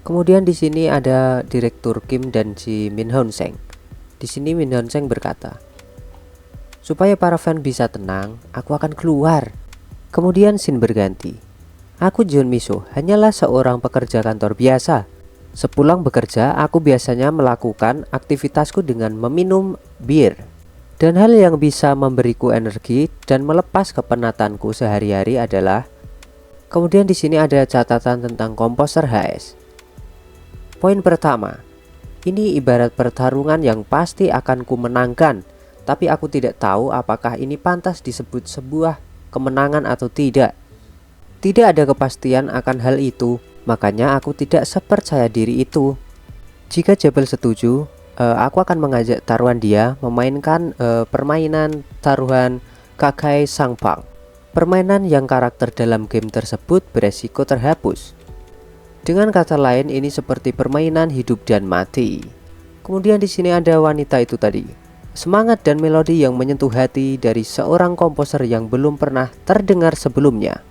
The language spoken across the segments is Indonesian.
Kemudian di sini ada Direktur Kim dan si Min Hyun Seng. Di sini Min Hyun Seng berkata, supaya para fan bisa tenang, aku akan keluar. Kemudian scene berganti. Aku Jeon Mi-soo hanyalah seorang pekerja kantor biasa. Sepulang bekerja, aku biasanya melakukan aktivitasku dengan meminum bir. Dan hal yang bisa memberiku energi dan melepas kepenatanku sehari-hari adalah. Kemudian di sini ada catatan tentang komposer HS. Poin pertama, ini ibarat pertarungan yang pasti akan ku menangkan, tapi aku tidak tahu apakah ini pantas disebut sebuah kemenangan atau tidak. Tidak ada kepastian akan hal itu, makanya aku tidak sepercaya diri itu. Jika Jebel setuju, aku akan mengajak taruhan dia memainkan permainan taruhan Kakai Sangpang. Permainan yang karakter dalam game tersebut beresiko terhapus. Dengan kata lain, ini seperti permainan hidup dan mati. Kemudian di sini ada wanita itu tadi. Semangat dan melodi yang menyentuh hati dari seorang komposer yang belum pernah terdengar sebelumnya.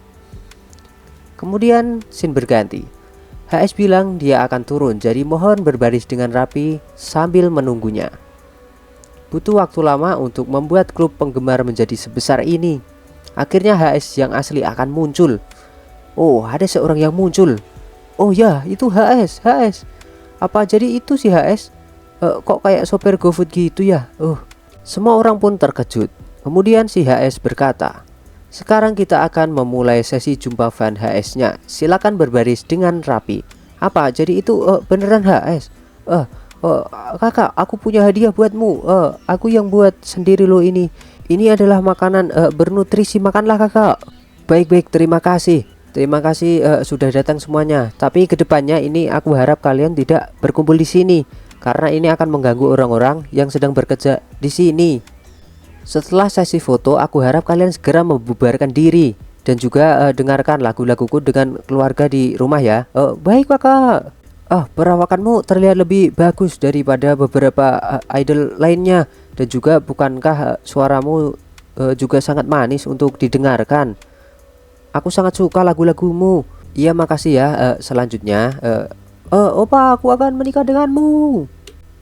Kemudian scene berganti. HS bilang dia akan turun, jadi mohon berbaris dengan rapi sambil menunggunya. Butuh waktu lama untuk membuat klub penggemar menjadi sebesar ini. Akhirnya HS yang asli akan muncul. Oh, ada seorang yang muncul. Oh ya, itu HS. Apa jadi itu si HS? Kok kayak sopir GoFood gitu ya? Semua orang pun terkejut. Kemudian si HS berkata, sekarang kita akan memulai sesi jumpa fan HS-nya. Silakan berbaris dengan rapi. Apa jadi itu beneran HS? Kakak, aku punya hadiah buatmu. Aku yang buat sendiri loh ini. Ini adalah makanan bernutrisi, makanlah kakak. Baik, terima kasih. Terima kasih sudah datang semuanya. Tapi kedepannya ini aku harap kalian tidak berkumpul di sini karena ini akan mengganggu orang-orang yang sedang bekerja di sini. Setelah sesi foto, aku harap kalian segera membubarkan diri dan juga dengarkan lagu-laguku dengan keluarga di rumah ya. Baik kakak. Perawakanmu terlihat lebih bagus daripada beberapa idol lainnya dan juga bukankah suaramu juga sangat manis untuk didengarkan. Aku sangat suka lagu-lagumu. Iya makasih ya. Selanjutnya opa, aku akan menikah denganmu.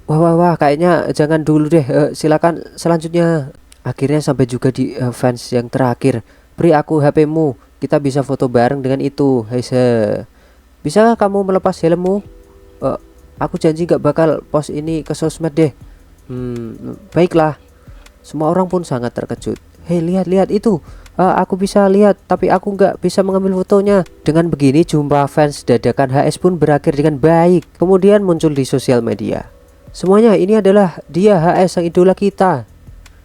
Wah, kayaknya jangan dulu deh. Silakan selanjutnya. Akhirnya sampai juga di fans yang terakhir. Beri aku HP-mu, kita bisa foto bareng dengan itu. Heise. Bisakah kamu melepas helmmu? Aku janji gak bakal post ini ke sosmed deh. Baiklah. Semua orang pun sangat terkejut. Hei, lihat itu. Aku bisa lihat, tapi aku nggak bisa mengambil fotonya. Dengan begini, jumpa fans dadakan HS pun berakhir dengan baik. Kemudian muncul di sosial media. Semuanya, ini adalah dia HS sang idola kita.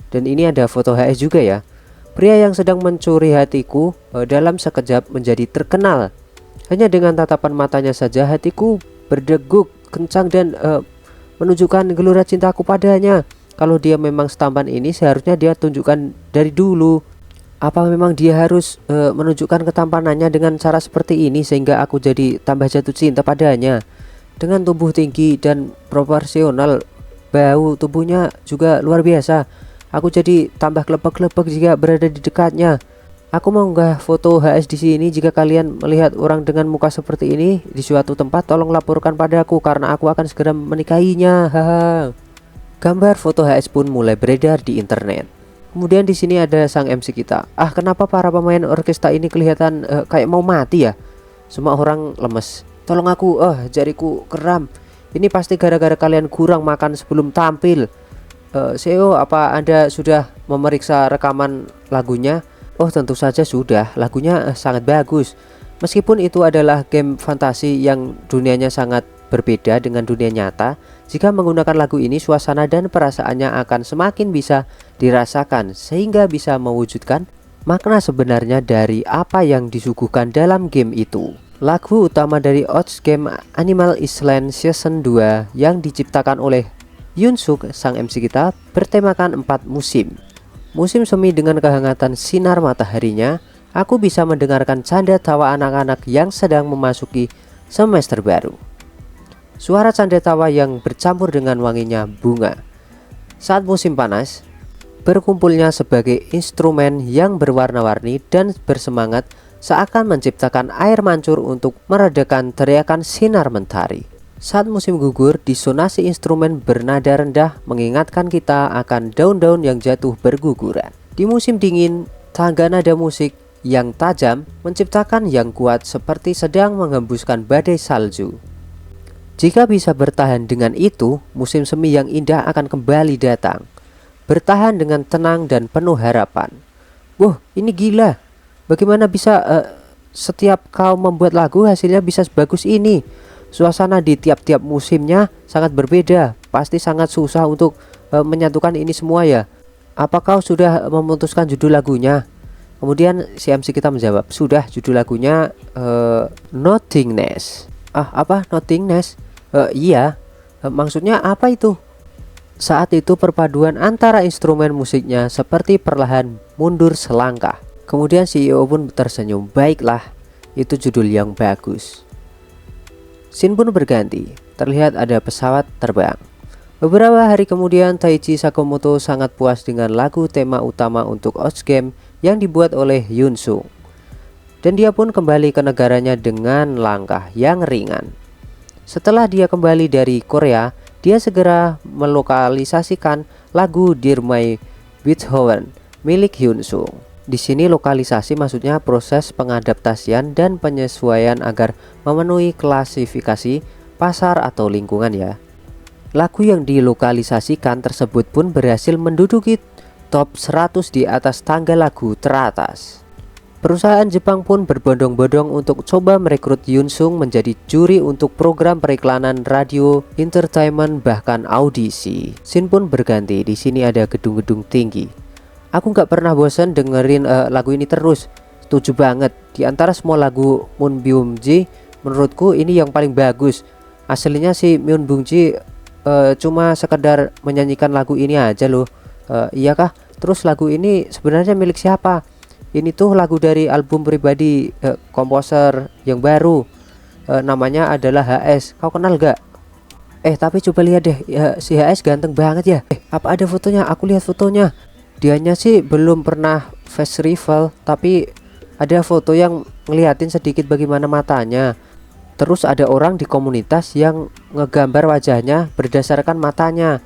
Dan ini ada foto HS juga ya. Pria yang sedang mencuri hatiku dalam sekejap menjadi terkenal. Hanya dengan tatapan matanya saja hatiku berdeguk kencang dan menunjukkan gelora cintaku padanya. Kalau dia memang setampan ini, seharusnya dia tunjukkan dari dulu. Apa memang dia harus menunjukkan ketampanannya dengan cara seperti ini sehingga aku jadi tambah jatuh cinta padanya? Dengan tubuh tinggi dan proporsional, bau tubuhnya juga luar biasa. Aku jadi tambah klepek-klepek jika berada di dekatnya. Aku mau mengunggah foto HS di sini. Jika kalian melihat orang dengan muka seperti ini di suatu tempat, tolong laporkan padaku karena aku akan segera menikahinya. Haha. Gambar foto HS pun mulai beredar di internet. Kemudian di sini ada sang MC kita. Kenapa para pemain orkestra ini kelihatan kayak mau mati ya? Semua orang lemes. Tolong aku, jariku kram. Ini pasti gara-gara kalian kurang makan sebelum tampil. CEO, apa Anda sudah memeriksa rekaman lagunya? Tentu saja sudah. Lagunya sangat bagus. Meskipun itu adalah game fantasi yang dunianya sangat berbeda dengan dunia nyata, jika menggunakan lagu ini suasana dan perasaannya akan semakin bisa dirasakan sehingga bisa mewujudkan makna sebenarnya dari apa yang disuguhkan dalam game itu. Lagu utama dari Odds Game Animal Island Season 2 yang diciptakan oleh Yoon Suk, sang MC kita, bertemakan 4 musim. Musim semi dengan kehangatan sinar mataharinya, aku bisa mendengarkan canda tawa anak-anak yang sedang memasuki semester baru. Suara canda tawa yang bercampur dengan wanginya bunga. Saat musim panas, berkumpulnya sebagai instrumen yang berwarna-warni dan bersemangat seakan menciptakan air mancur untuk meredakan teriakan sinar mentari. Saat musim gugur, disonasi instrumen bernada rendah mengingatkan kita akan daun-daun yang jatuh berguguran. Di musim dingin, tangga nada musik yang tajam menciptakan yang kuat seperti sedang menghembuskan badai salju. Jika bisa bertahan dengan itu, musim semi yang indah akan kembali datang. Bertahan dengan tenang dan penuh harapan. Wah, ini gila. Bagaimana bisa setiap kau membuat lagu hasilnya bisa sebagus ini? Suasana di tiap-tiap musimnya sangat berbeda. Pasti sangat susah untuk menyatukan ini semua ya. Apa kau sudah memutuskan judul lagunya? Kemudian si MC kita menjawab, sudah, judul lagunya Nothingness. Apa Nothingness? Iya. Maksudnya apa itu? Saat itu perpaduan antara instrumen musiknya seperti perlahan mundur selangkah. Kemudian CEO pun tersenyum, baiklah, itu judul yang bagus. Scene pun berganti, terlihat ada pesawat terbang. Beberapa hari kemudian Taichi Sakamoto sangat puas dengan lagu tema utama untuk Oz Game yang dibuat oleh Yoon Sung. Dan dia pun kembali ke negaranya dengan langkah yang ringan. Setelah dia kembali dari Korea, dia segera melokalisasikan lagu Dear My Beethoven milik Yoon Sung. Di sini lokalisasi maksudnya proses pengadaptasian dan penyesuaian agar memenuhi klasifikasi pasar atau lingkungan ya. Lagu yang dilokalisasikan tersebut pun berhasil menduduki top 100 di atas tangga lagu teratas. Perusahaan Jepang pun berbondong-bondong untuk coba merekrut Yoon Sung menjadi juri untuk program periklanan radio, entertainment, bahkan audisi. Scene pun berganti, di sini ada gedung-gedung tinggi. Aku nggak pernah bosan dengerin lagu ini terus. Setuju banget. Di antara semua lagu Moon Byung-ji, menurutku ini yang paling bagus. Aslinya si Moon Byung-ji cuma sekedar menyanyikan lagu ini aja loh. Iya kah? Terus lagu ini sebenarnya milik siapa? Ini tuh lagu dari album pribadi komposer yang baru. Namanya adalah HS. Kau kenal gak? Tapi coba lihat deh, si HS ganteng banget ya. Apa ada fotonya? Aku lihat fotonya. Dianya sih belum pernah face reveal, tapi ada foto yang ngeliatin sedikit bagaimana matanya. Terus ada orang di komunitas yang ngegambar wajahnya berdasarkan matanya.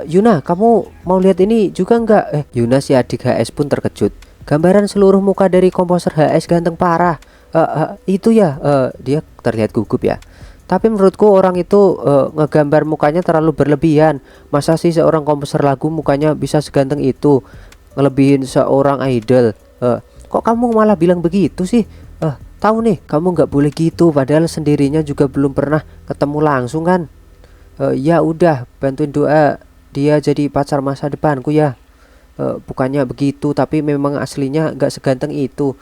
Yuna, kamu mau lihat ini juga enggak? Yuna si adik HS pun terkejut. Gambaran seluruh muka dari komposer HS ganteng parah. Itu ya, dia terlihat gugup ya. Tapi menurutku orang itu ngegambar mukanya terlalu berlebihan. Masa sih seorang komposer lagu mukanya bisa seganteng itu? Ngelebihin seorang idol. Kok kamu malah bilang begitu sih? Tahu nih, kamu nggak boleh gitu. Padahal sendirinya juga belum pernah ketemu langsung kan? Ya udah, bantuin doa dia jadi pacar masa depanku ya. Bukannya begitu, tapi memang aslinya nggak seganteng itu.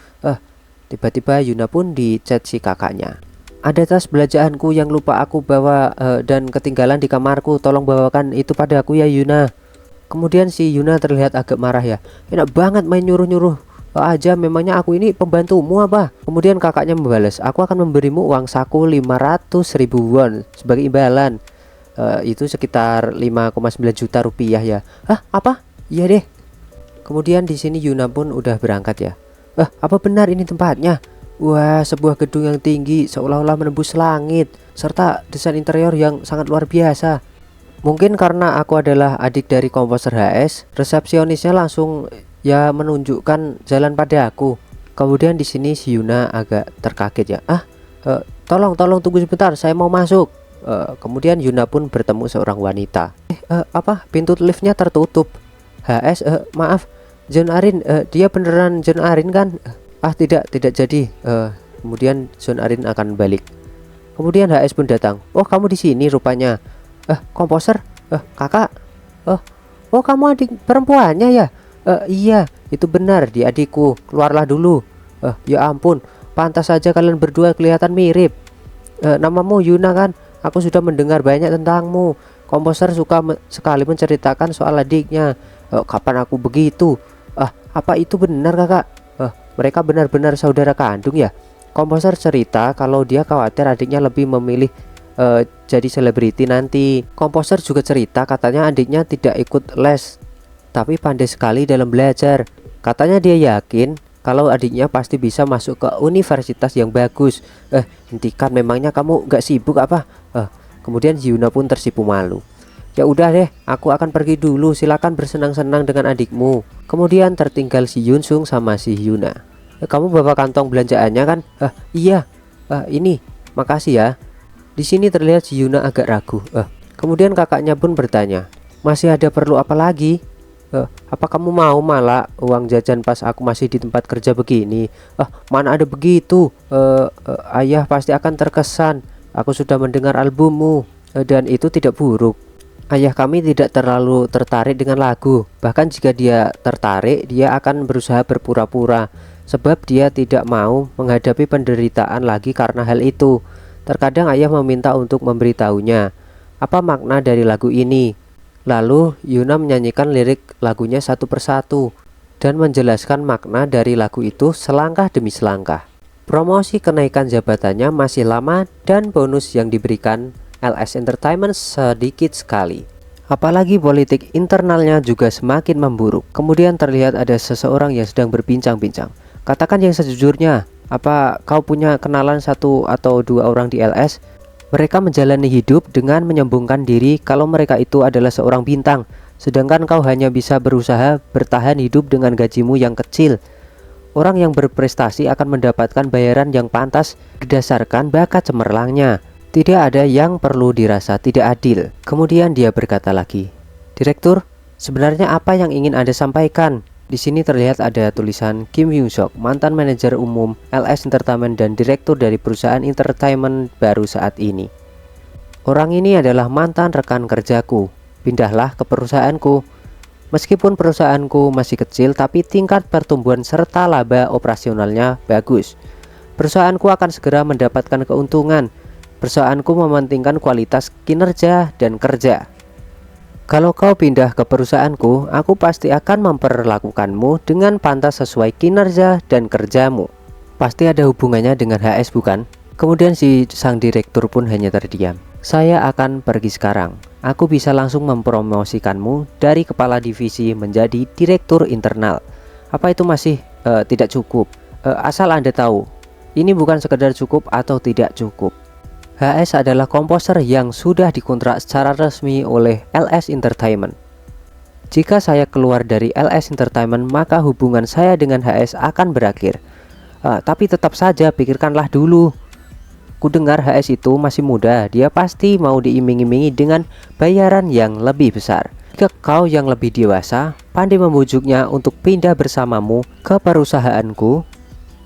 Tiba-tiba Yuna pun dicat si kakaknya. Ada tas belanjaanku yang lupa aku bawa dan ketinggalan di kamarku. Tolong bawakan itu pada aku ya Yuna. Kemudian si Yuna terlihat agak marah ya. Enak banget main nyuruh-nyuruh aja, memangnya aku ini pembantumu apa? Kemudian kakaknya membalas, aku akan memberimu uang saku 500.000 won sebagai imbalan. Itu sekitar 5,9 juta rupiah ya. Apa? Iya deh. Kemudian di sini Yuna pun udah berangkat ya. Apa benar ini tempatnya? Wah, sebuah gedung yang tinggi seolah-olah menembus langit, serta desain interior yang sangat luar biasa. Mungkin karena aku adalah adik dari komposer HS, resepsionisnya langsung ya menunjukkan jalan pada aku. Kemudian di sini si Yuna agak terkaget ya. Tolong tunggu sebentar, saya mau masuk. Kemudian Yuna pun bertemu seorang wanita. Apa? Pintu liftnya tertutup. HS, maaf, John Arin, dia beneran John Arin kan? Tidak jadi. Kemudian John Arin akan balik. Kemudian HS pun datang. Oh, kamu di sini rupanya. Komposer. Kakak. Oh, kamu adik perempuannya ya? Iya, itu benar, dia adikku. Keluarlah dulu. Ya ampun, pantas saja kalian berdua kelihatan mirip. Namamu Yuna kan? Aku sudah mendengar banyak tentangmu. Komposer suka sekali menceritakan soal adiknya. Kapan aku begitu? Apa itu benar kakak? Mereka benar-benar saudara kandung ya? Komposer cerita kalau dia khawatir adiknya lebih memilih jadi selebriti nanti. Komposer juga cerita katanya adiknya tidak ikut les, tapi pandai sekali dalam belajar. Katanya dia yakin kalau adiknya pasti bisa masuk ke universitas yang bagus. Hentikan, memangnya kamu gak sibuk apa? Kemudian Hyuna pun tersipu malu. Ya udah deh, aku akan pergi dulu, silakan bersenang-senang dengan adikmu. Kemudian tertinggal si Yunsung sama si Hyuna. Kamu bawa kantong belanjaannya kan? Iya. Ini, makasih ya. Di sini terlihat si Hyuna agak ragu. Kemudian kakaknya pun bertanya, masih ada perlu apa lagi? Apa kamu mau malah uang jajan pas aku masih di tempat kerja begini? Mana ada begitu. Ayah pasti akan terkesan. Aku sudah mendengar albummu, dan itu tidak buruk. Ayah kami tidak terlalu tertarik dengan lagu. Bahkan jika dia tertarik, dia akan berusaha berpura-pura, sebab dia tidak mau menghadapi penderitaan lagi karena hal itu. Terkadang ayah meminta untuk memberitahunya apa makna dari lagu ini. Lalu Yuna menyanyikan lirik lagunya satu persatu dan menjelaskan makna dari lagu itu selangkah demi selangkah. Promosi kenaikan jabatannya masih lama dan bonus yang diberikan LS Entertainment sedikit sekali. Apalagi politik internalnya juga semakin memburuk. Kemudian terlihat ada seseorang yang sedang berbincang-bincang. Katakan yang sejujurnya, apa kau punya kenalan satu atau dua orang di LS? Mereka menjalani hidup dengan menyembungkan diri kalau mereka itu adalah seorang bintang, sedangkan kau hanya bisa berusaha bertahan hidup dengan gajimu yang kecil. Orang yang berprestasi akan mendapatkan bayaran yang pantas berdasarkan bakat cemerlangnya. Tidak ada yang perlu dirasa tidak adil. Kemudian dia berkata lagi, Direktur, sebenarnya apa yang ingin Anda sampaikan? Di sini terlihat ada tulisan Kim Hyung Sok, mantan manajer umum LS Entertainment dan direktur dari perusahaan entertainment baru saat ini. Orang ini adalah mantan rekan kerjaku. Pindahlah ke perusahaanku. Meskipun perusahaanku masih kecil, tapi tingkat pertumbuhan serta laba operasionalnya bagus. Perusahaanku akan segera mendapatkan keuntungan. Perusahaanku mementingkan kualitas kinerja dan kerja. Kalau kau pindah ke perusahaanku, aku pasti akan memperlakukanmu dengan pantas sesuai kinerja dan kerjamu. Pasti ada hubungannya dengan HS, bukan? Kemudian si sang direktur pun hanya terdiam. Saya akan pergi sekarang. Aku bisa langsung mempromosikanmu dari kepala divisi menjadi direktur internal. Apa itu masih tidak cukup? Asal Anda tahu, ini bukan sekedar cukup atau tidak cukup. HS adalah komposer yang sudah dikontrak secara resmi oleh LS Entertainment. Jika saya keluar dari LS Entertainment, maka hubungan saya dengan HS akan berakhir. Tapi tetap saja pikirkanlah dulu. Kudengar HS itu masih muda, dia pasti mau diiming-imingi dengan bayaran yang lebih besar. Jika kau yang lebih dewasa, pandai membujuknya untuk pindah bersamamu ke perusahaanku,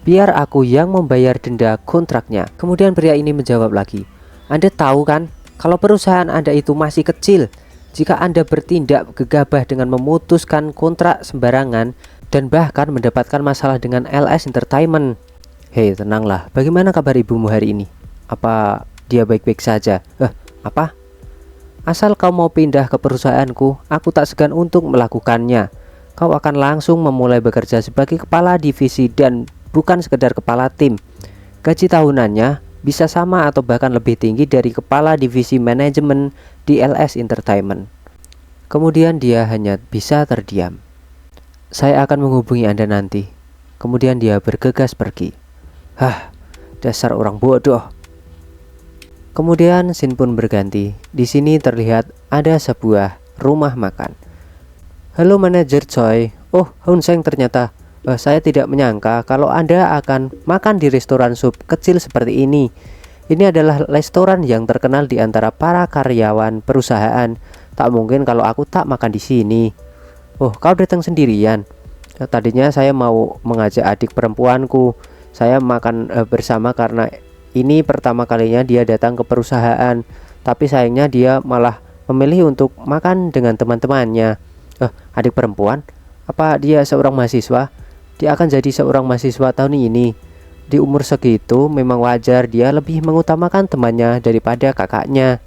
biar aku yang membayar denda kontraknya. Kemudian pria ini menjawab lagi, Anda tahu kan, kalau perusahaan Anda itu masih kecil. Jika Anda bertindak gegabah dengan memutuskan kontrak sembarangan dan bahkan mendapatkan masalah dengan LS Entertainment. Hei, tenanglah, bagaimana kabar ibumu hari ini? Apa dia baik-baik saja? Apa? Asal kau mau pindah ke perusahaanku, aku tak segan untuk melakukannya. Kau akan langsung memulai bekerja sebagai kepala divisi dan bukan sekedar kepala tim. Gaji tahunannya bisa sama atau bahkan lebih tinggi dari kepala divisi manajemen di LS Entertainment. Kemudian dia hanya bisa terdiam. Saya akan menghubungi Anda nanti. Kemudian dia bergegas pergi. Dasar orang bodoh. Kemudian scene pun berganti. Di sini terlihat ada sebuah rumah makan. Halo manajer Choi. Oh, Hun Seng ternyata. Saya tidak menyangka kalau Anda akan makan di restoran sup kecil seperti ini. Ini adalah restoran yang terkenal di antara para karyawan perusahaan. Tak mungkin kalau aku tak makan di sini. Oh, kau datang sendirian? Tadinya saya mau mengajak adik perempuanku. Saya makan bersama karena ini pertama kalinya dia datang ke perusahaan. Tapi sayangnya dia malah memilih untuk makan dengan teman-temannya. Adik perempuan? Apa dia seorang mahasiswa? Dia akan jadi seorang mahasiswa tahun ini. Di umur segitu memang wajar dia lebih mengutamakan temannya daripada kakaknya.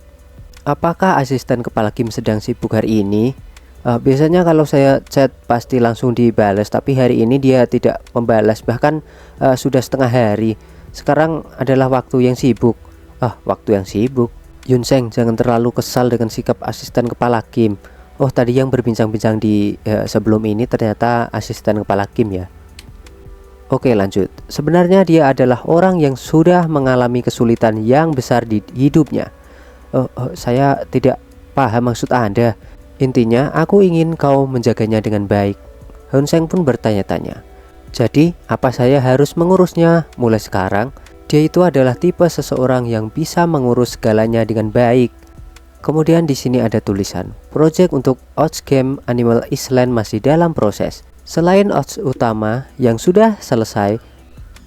Apakah asisten kepala Kim sedang sibuk hari ini? Biasanya kalau saya chat pasti langsung dibalas, tapi hari ini dia tidak membalas, bahkan sudah setengah hari. Sekarang adalah waktu yang sibuk. Waktu yang sibuk? Yun Seng, jangan terlalu kesal dengan sikap asisten kepala Kim. Oh, tadi yang berbincang-bincang di sebelum ini ternyata asisten kepala Kim ya. Oke, lanjut. Sebenarnya dia adalah orang yang sudah mengalami kesulitan yang besar di hidupnya. Saya tidak paham maksud Anda. Intinya, aku ingin kau menjaganya dengan baik. Hun Seng pun bertanya-tanya. Jadi, apa saya harus mengurusnya mulai sekarang? Dia itu adalah tipe seseorang yang bisa mengurus segalanya dengan baik. Kemudian di sini ada tulisan, project untuk odds game Animal Island masih dalam proses. Selain odds utama yang sudah selesai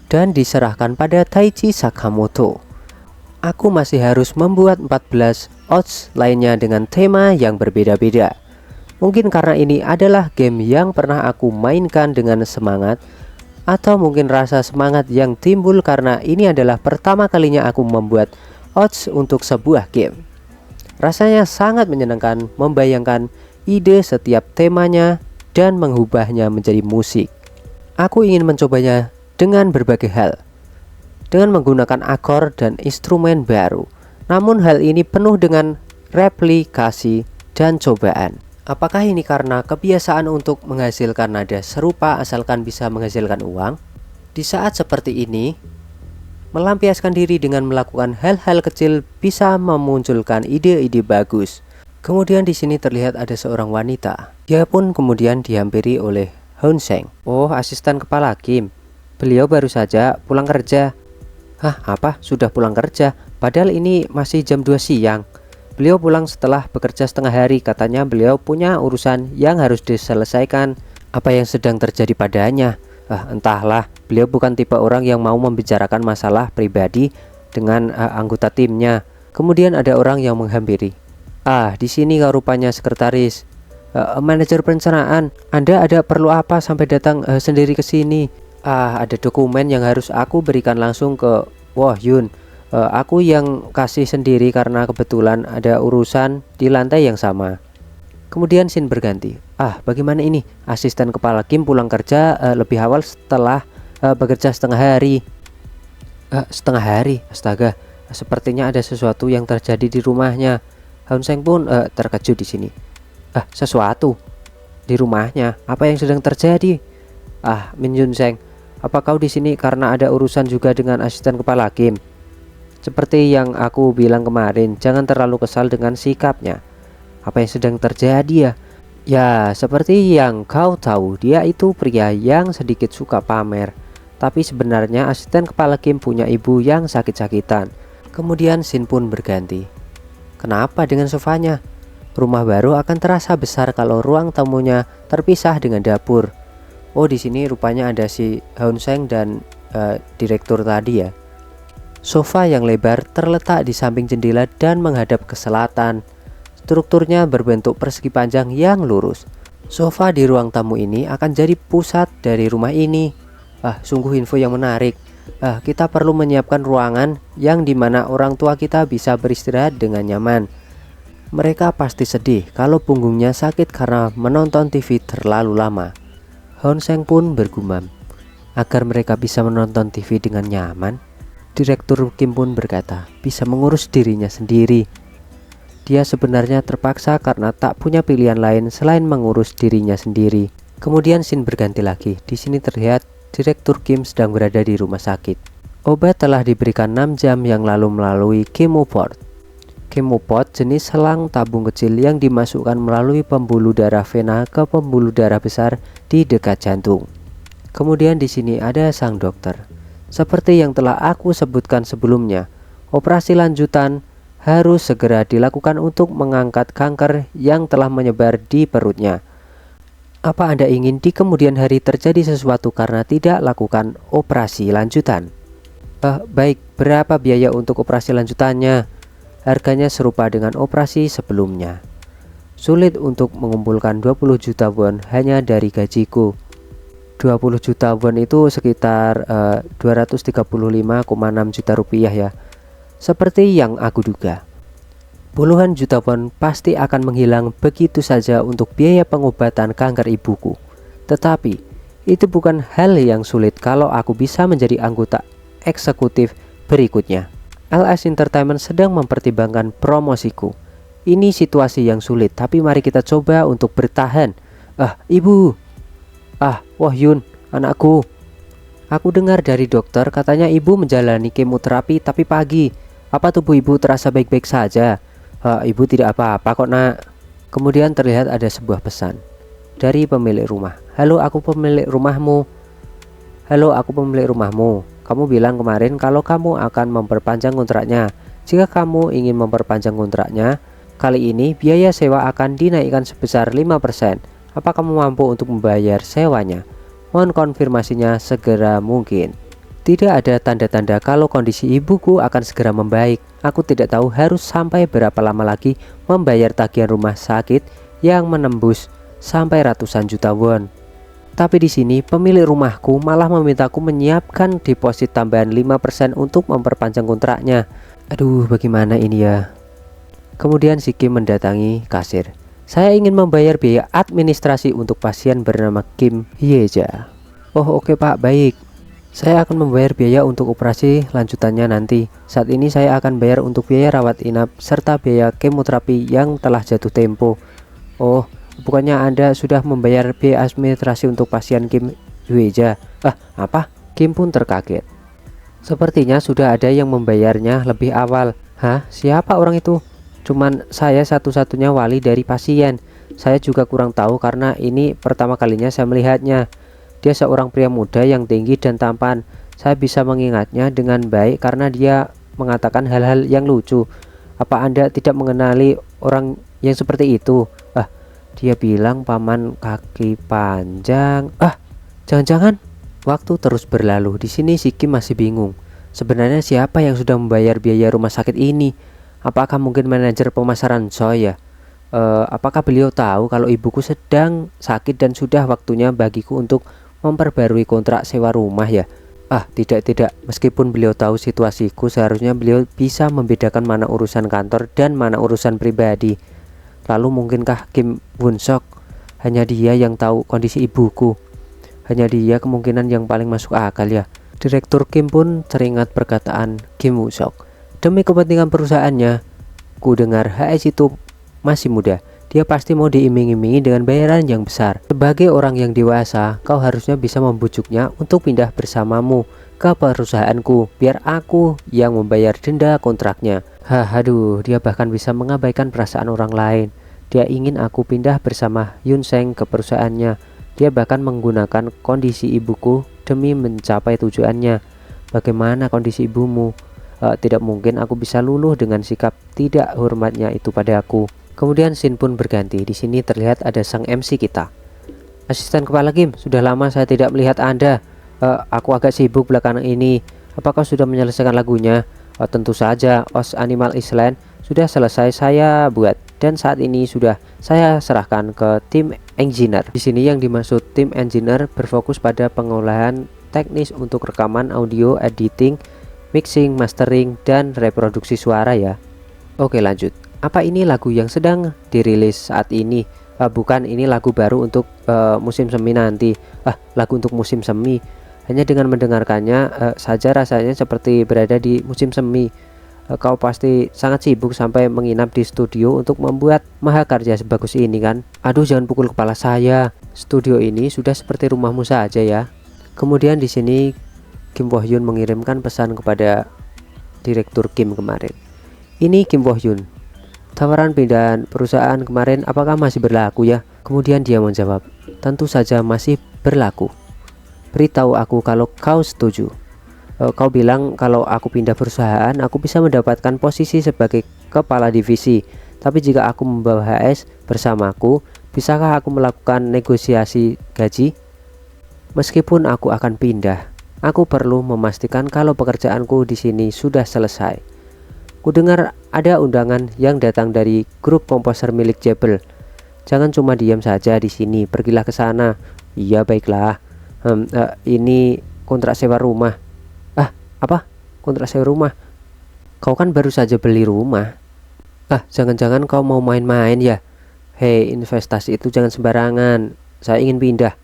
dan diserahkan pada Taichi Sakamoto, aku masih harus membuat 14 odds lainnya dengan tema yang berbeda-beda. Mungkin karena ini adalah game yang pernah aku mainkan dengan semangat, atau mungkin rasa semangat yang timbul karena ini adalah pertama kalinya aku membuat odds untuk sebuah game. Rasanya sangat menyenangkan membayangkan ide setiap temanya dan mengubahnya menjadi musik. Aku ingin mencobanya dengan berbagai hal, dengan menggunakan akor dan instrumen baru. Namun hal ini penuh dengan replikasi dan cobaan. Apakah ini karena kebiasaan untuk menghasilkan nada serupa asalkan bisa menghasilkan uang? Di saat seperti ini, melampiaskan diri dengan melakukan hal-hal kecil bisa memunculkan ide-ide bagus. Kemudian di sini terlihat ada seorang wanita. Dia pun kemudian dihampiri oleh Hun Seng. Oh, asisten kepala Kim. Beliau baru saja pulang kerja. Hah, apa? Sudah pulang kerja? Padahal ini masih jam 2 siang. Beliau pulang setelah bekerja setengah hari. Katanya beliau punya urusan yang harus diselesaikan. Apa yang sedang terjadi padanya? Entahlah, beliau bukan tipe orang yang mau membicarakan masalah pribadi dengan anggota timnya. Kemudian ada orang yang menghampiri. Di sini kau rupanya sekretaris, manajer perencanaan. Anda ada perlu apa sampai datang sendiri ke sini? Ada dokumen yang harus aku berikan langsung ke Woh Yun. Aku yang kasih sendiri karena kebetulan ada urusan di lantai yang sama. Kemudian scene berganti. Bagaimana ini? Asisten kepala Kim pulang kerja lebih awal setelah bekerja setengah hari. Setengah hari? Astaga, sepertinya ada sesuatu yang terjadi di rumahnya. Hun Seng pun terkejut di sini. Sesuatu di rumahnya? Apa yang sedang terjadi? Min Yun Seng, apa kau di sini karena ada urusan juga dengan asisten kepala Kim? Seperti yang aku bilang kemarin, jangan terlalu kesal dengan sikapnya. Apa yang sedang terjadi ya? Ya, seperti yang kau tahu, dia itu pria yang sedikit suka pamer. Tapi sebenarnya asisten kepala Kim punya ibu yang sakit-sakitan. Kemudian scene pun berganti. Kenapa dengan sofanya? Rumah baru akan terasa besar kalau ruang tamunya terpisah dengan dapur. Oh, di sini rupanya ada si Hun Seng dan direktur tadi ya. Sofa yang lebar terletak di samping jendela dan menghadap ke selatan. Strukturnya berbentuk persegi panjang yang lurus. Sofa di ruang tamu ini akan jadi pusat dari rumah ini. Sungguh info yang menarik. Kita perlu menyiapkan ruangan yang dimana orang tua kita bisa beristirahat dengan nyaman. Mereka pasti sedih kalau punggungnya sakit karena menonton TV terlalu lama. Hun Seng pun bergumam. Agar mereka bisa menonton TV dengan nyaman, Direktur Kim pun berkata, bisa mengurus dirinya sendiri. Dia sebenarnya terpaksa karena tak punya pilihan lain selain mengurus dirinya sendiri. Kemudian scene berganti lagi. Di sini terlihat Direktur Kim sedang berada di rumah sakit. Obat telah diberikan 6 jam yang lalu melalui chemoport. Chemoport jenis selang tabung kecil yang dimasukkan melalui pembuluh darah vena ke pembuluh darah besar di dekat jantung. Kemudian di sini ada sang dokter. Seperti yang telah aku sebutkan sebelumnya, operasi lanjutan harus segera dilakukan untuk mengangkat kanker yang telah menyebar di perutnya. Apa Anda ingin di kemudian hari terjadi sesuatu karena tidak lakukan operasi lanjutan? Baik, berapa biaya untuk operasi lanjutannya? Harganya serupa dengan operasi sebelumnya. Sulit untuk mengumpulkan 20 juta won hanya dari gajiku. 20 juta won itu sekitar 235,6 juta rupiah ya. Seperti yang aku duga, puluhan juta won pasti akan menghilang begitu saja untuk biaya pengobatan kanker ibuku. Tetapi itu bukan hal yang sulit kalau aku bisa menjadi anggota eksekutif berikutnya. LS Entertainment sedang mempertimbangkan promosiku. Ini situasi yang sulit, tapi mari kita coba untuk bertahan. Ibu. Woh Yun, anakku. Aku dengar dari dokter katanya ibu menjalani kemoterapi tapi pagi. Apa tubuh ibu terasa baik-baik saja? Ibu tidak apa-apa kok nak. Kemudian terlihat ada sebuah pesan dari pemilik rumah. Halo, aku pemilik rumahmu. Halo, aku pemilik rumahmu. Kamu bilang kemarin kalau kamu akan memperpanjang kontraknya. Jika kamu ingin memperpanjang kontraknya, kali ini biaya sewa akan dinaikkan sebesar 5%. Apa kamu mampu untuk membayar sewanya? Mohon konfirmasinya segera mungkin. Tidak ada tanda-tanda kalau kondisi ibuku akan segera membaik. Aku tidak tahu harus sampai berapa lama lagi membayar tagihan rumah sakit yang menembus sampai ratusan juta won. Tapi di sini pemilik rumahku malah memintaku menyiapkan deposit tambahan 5% untuk memperpanjang kontraknya. Aduh, bagaimana ini ya? Kemudian si Kim mendatangi kasir. Saya ingin membayar biaya administrasi untuk pasien bernama Kim Hyeja. Oh oke Pak, baik. Saya akan membayar biaya untuk operasi lanjutannya nanti. Saat ini saya akan bayar untuk biaya rawat inap serta biaya kemoterapi yang telah jatuh tempo. Oh, bukannya Anda sudah membayar biaya administrasi untuk pasien Kim Hyeja? Apa? Kim pun terkaget. Sepertinya sudah ada yang membayarnya lebih awal. Hah? Siapa orang itu? Cuman saya satu-satunya wali dari pasien. Saya juga kurang tahu karena ini pertama kalinya saya melihatnya. Dia seorang pria muda yang tinggi dan tampan. Saya bisa mengingatnya dengan baik karena dia mengatakan hal-hal yang lucu. Apa Anda tidak mengenali orang yang seperti itu? Dia bilang paman kaki panjang. Jangan-jangan. Waktu terus berlalu. Di sini si Kim masih bingung. Sebenarnya siapa yang sudah membayar biaya rumah sakit ini? Apakah mungkin manajer pemasaran Choi ya? Apakah beliau tahu kalau ibuku sedang sakit dan sudah waktunya bagiku untuk memperbarui kontrak sewa rumah ya? Tidak. Meskipun beliau tahu situasiku, seharusnya beliau bisa membedakan mana urusan kantor dan mana urusan pribadi. Lalu mungkinkah Kim Won-sok hanya dia yang tahu kondisi ibuku? Hanya dia kemungkinan yang paling masuk akal ya. Direktur Kim pun teringat perkataan Kim Woo-sok. Demi kepentingan perusahaannya, ku dengar HS itu masih muda. Dia pasti mau diiming-imingi dengan bayaran yang besar. Sebagai orang yang dewasa, kau harusnya bisa membujuknya untuk pindah bersamamu ke perusahaanku, biar aku yang membayar denda kontraknya. Aduh, dia bahkan bisa mengabaikan perasaan orang lain. Dia ingin aku pindah bersama Yun Seng ke perusahaannya. Dia bahkan menggunakan kondisi ibuku demi mencapai tujuannya. Bagaimana kondisi ibumu? Tidak mungkin aku bisa luluh dengan sikap tidak hormatnya itu pada aku. Kemudian scene pun berganti. Di sini terlihat ada sang MC kita. Asisten Kepala Kim, sudah lama saya tidak melihat Anda. Aku agak sibuk belakangan ini. Apakah sudah menyelesaikan lagunya? Tentu saja, OS Animal Island sudah selesai saya buat dan saat ini sudah saya serahkan ke tim engineer. Di sini yang dimaksud tim engineer berfokus pada pengolahan teknis untuk rekaman audio, editing, mixing, mastering, dan reproduksi suara ya. Oke lanjut. Apa ini lagu yang sedang dirilis saat ini? Bukan, ini lagu baru untuk musim semi nanti. Lagu untuk musim semi. Hanya dengan mendengarkannya saja rasanya seperti berada di musim semi. Kau pasti sangat sibuk sampai menginap di studio untuk membuat mahakarya sebagus ini kan? Aduh, jangan pukul kepala saya. Studio ini sudah seperti rumahmu saja ya. Kemudian di sini Kim Woo Hyun mengirimkan pesan kepada direktur Kim kemarin. Ini Kim Woo Hyun. Tawaran pindahan perusahaan kemarin apakah masih berlaku ya? Kemudian dia menjawab, tentu saja masih berlaku. Beritahu aku kalau kau setuju. Kau bilang kalau aku pindah perusahaan, aku bisa mendapatkan posisi sebagai kepala divisi. Tapi jika aku membawa HS bersamaku, bisakah aku melakukan negosiasi gaji? Meskipun aku akan pindah, aku perlu memastikan kalau pekerjaanku di sini sudah selesai. Kudengar ada undangan yang datang dari grup komposer milik Jebel. Jangan cuma diam saja di sini, pergilah ke sana. Iya baiklah. Ini kontrak sewa rumah. Apa? Kontrak sewa rumah? Kau kan baru saja beli rumah. Jangan-jangan kau mau main-main ya? Hei, investasi itu jangan sembarangan. Saya ingin pindah.